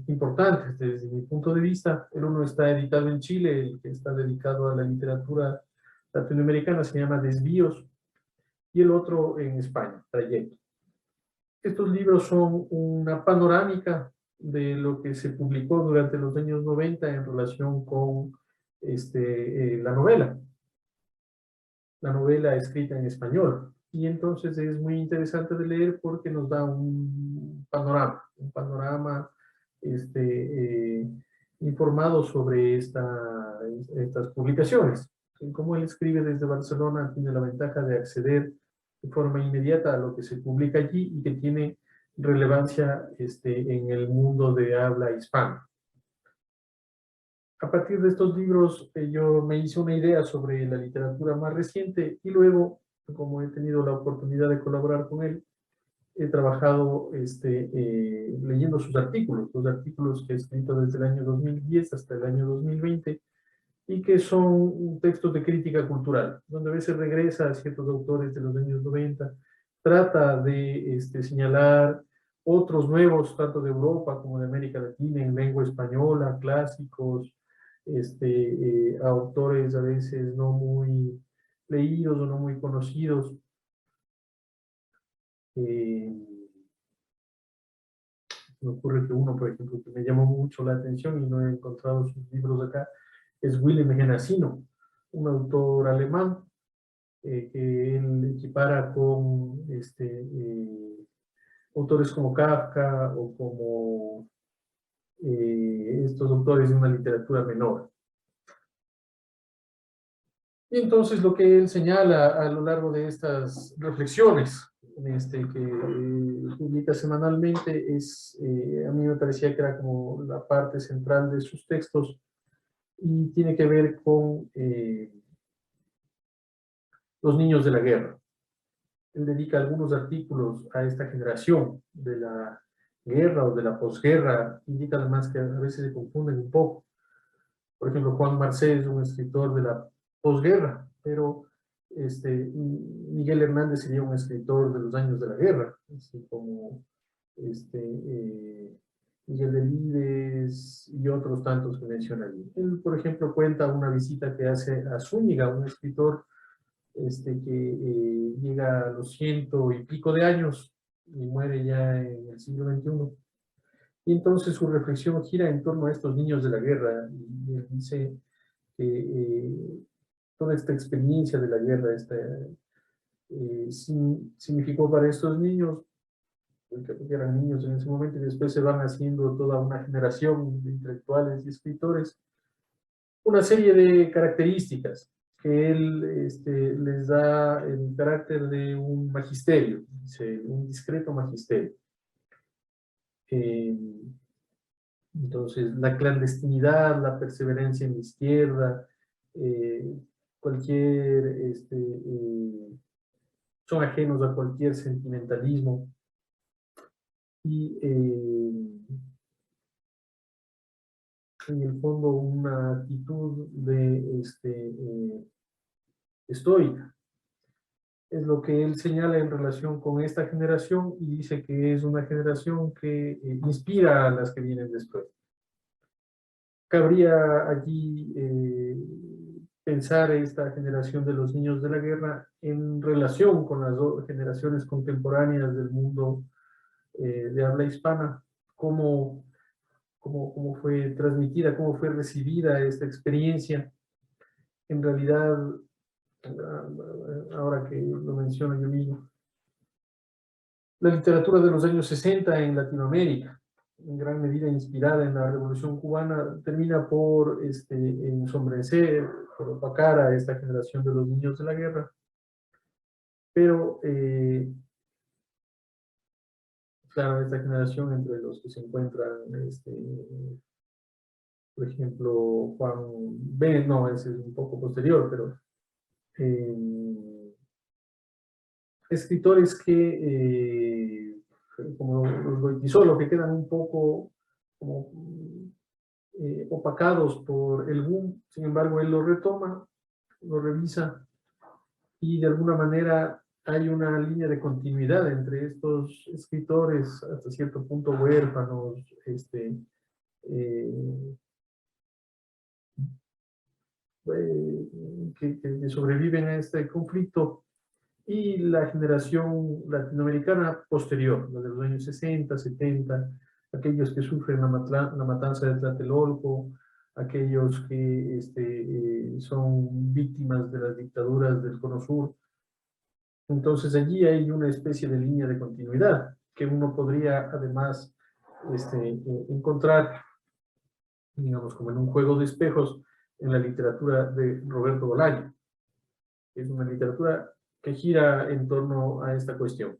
importantes desde mi punto de vista. El uno está editado en Chile, el que está dedicado a la literatura latinoamericana se llama Desvíos, y el otro en España, Trayecto. Estos libros son una panorámica de lo que se publicó durante los años 90 en relación con la novela escrita en español. Y entonces es muy interesante de leer porque nos da un panorama informado sobre estas publicaciones. Como él escribe desde Barcelona, tiene la ventaja de acceder de forma inmediata a lo que se publica allí y que tiene relevancia en el mundo de habla hispana. A partir de estos libros yo me hice una idea sobre la literatura más reciente y luego, como he tenido la oportunidad de colaborar con él, he trabajado leyendo sus artículos, los artículos que he escrito desde el año 2010 hasta el año 2020 y que son textos de crítica cultural, donde a veces regresa a ciertos autores de los años 90, trata de señalar otros nuevos, tanto de Europa como de América Latina, en lengua española, clásicos, autores a veces no muy leídos o no muy conocidos. Me ocurre que uno, por ejemplo, que me llamó mucho la atención y no he encontrado sus libros acá, es Willem Genesino, un autor alemán que él equipara con autores como Kafka o como estos autores de una literatura menor. Y entonces lo que él señala a lo largo de estas reflexiones que publica semanalmente es, a mí me parecía que era como la parte central de sus textos y tiene que ver con los niños de la guerra. Él dedica algunos artículos a esta generación de la guerra o de la posguerra, indica además que a veces se confunden un poco. Por ejemplo, Juan Marcé es un escritor de la posguerra, pero Miguel Hernández sería un escritor de los años de la guerra, así como Miguel Delibes y otros tantos que menciona allí. Él, por ejemplo, cuenta una visita que hace a Zúñiga, un escritor que llega a los 100 y pico de años y muere ya en el siglo XXI. Y entonces su reflexión gira en torno a estos niños de la guerra y él dice que toda esta experiencia de la guerra significó para estos niños, porque eran niños en ese momento y después se van haciendo toda una generación de intelectuales y escritores, una serie de características que él les da el carácter de un magisterio, un discreto magisterio. Entonces, la clandestinidad, la perseverancia en la izquierda, son ajenos a cualquier sentimentalismo. Y en el fondo una actitud de estoica. Es lo que él señala en relación con esta generación y dice que es una generación que inspira a las que vienen después. Cabría allí pensar esta generación de los niños de la guerra en relación con las dos generaciones contemporáneas del mundo de habla hispana, cómo fue transmitida, cómo fue recibida esta experiencia. En realidad, ahora que lo menciono yo mismo, la literatura de los años 60 en Latinoamérica, en gran medida inspirada en la Revolución Cubana, termina por ensombrecer, por opacar a esta generación de los niños de la guerra. Pero, claro, esta generación entre los que se encuentran, por ejemplo, Juan B., no, ese es un poco posterior, pero escritores que, como los Goytisolo, que quedan un poco como opacados por el boom. Sin embargo, él lo retoma, lo revisa, y de alguna manera hay una línea de continuidad entre estos escritores, hasta cierto punto huérfanos, que sobreviven a este conflicto, y la generación latinoamericana posterior, la de los años 60, 70, aquellos que sufren la matanza de Tlatelolco, aquellos que son víctimas de las dictaduras del Cono Sur. Entonces allí hay una especie de línea de continuidad que uno podría además encontrar, digamos, como en un juego de espejos en la literatura de Roberto Bolaño. Es una literatura que gira en torno a esta cuestión.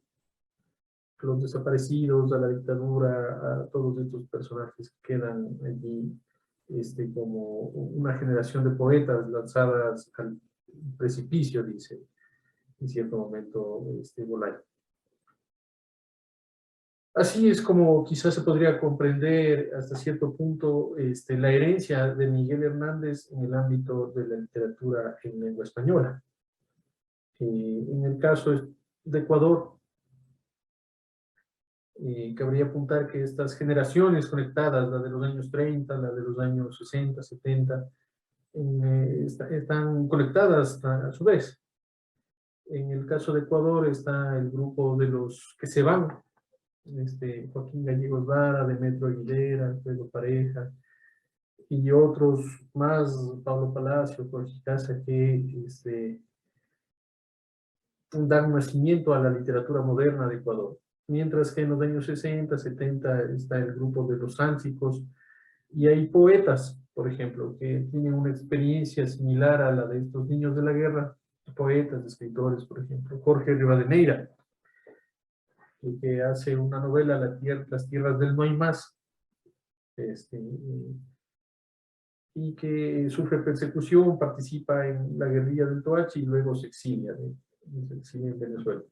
Los desaparecidos, a la dictadura, a todos estos personajes que quedan allí como una generación de poetas lanzadas al precipicio, dice en cierto momento Bolaño. Así es como quizás se podría comprender hasta cierto punto la herencia de Miguel Hernández en el ámbito de la literatura en lengua española. En el caso de Ecuador, cabría apuntar que estas generaciones conectadas, la de los años 30, la de los años 60, 70, están conectadas a su vez. En el caso de Ecuador está el grupo de los que se van, Joaquín Gallegos Vara, Demetrio Aguilera, Pedro Pareja, y otros más, Pablo Palacio, Jorge Casa, que dan nacimiento a la literatura moderna de Ecuador. Mientras que en los años 60, 70 está el grupo de los sánsicos, y hay poetas, por ejemplo, que tienen una experiencia similar a la de estos niños de la guerra, poetas, escritores, por ejemplo, Jorge Rivadeneira, que hace una novela, Las tierras del no hay más, y que sufre persecución, participa en la guerrilla del Toachi y luego se exilia en Venezuela.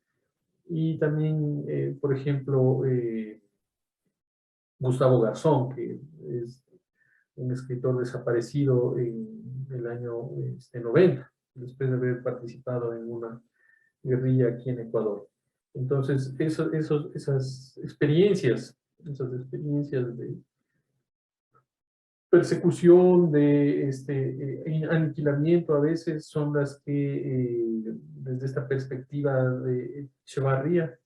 Y también, por ejemplo, Gustavo Garzón, que es un escritor desaparecido en el año 90, después de haber participado en una guerrilla aquí en Ecuador. Entonces, esas experiencias de persecución, de aniquilamiento, a veces son las que, desde esta perspectiva de Echevarría,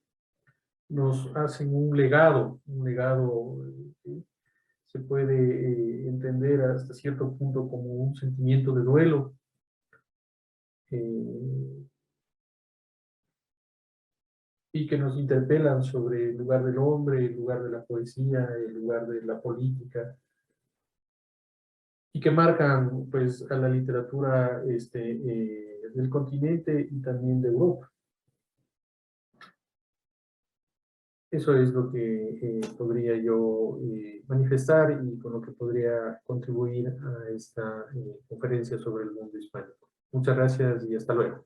nos hacen un legado que se puede entender hasta cierto punto como un sentimiento de duelo, y que nos interpelan sobre el lugar del hombre, el lugar de la poesía, el lugar de la política, y que marcan pues a la literatura del continente y también de Europa. Eso es lo que podría yo manifestar y con lo que podría contribuir a esta conferencia sobre el mundo hispánico. Muchas gracias y hasta luego.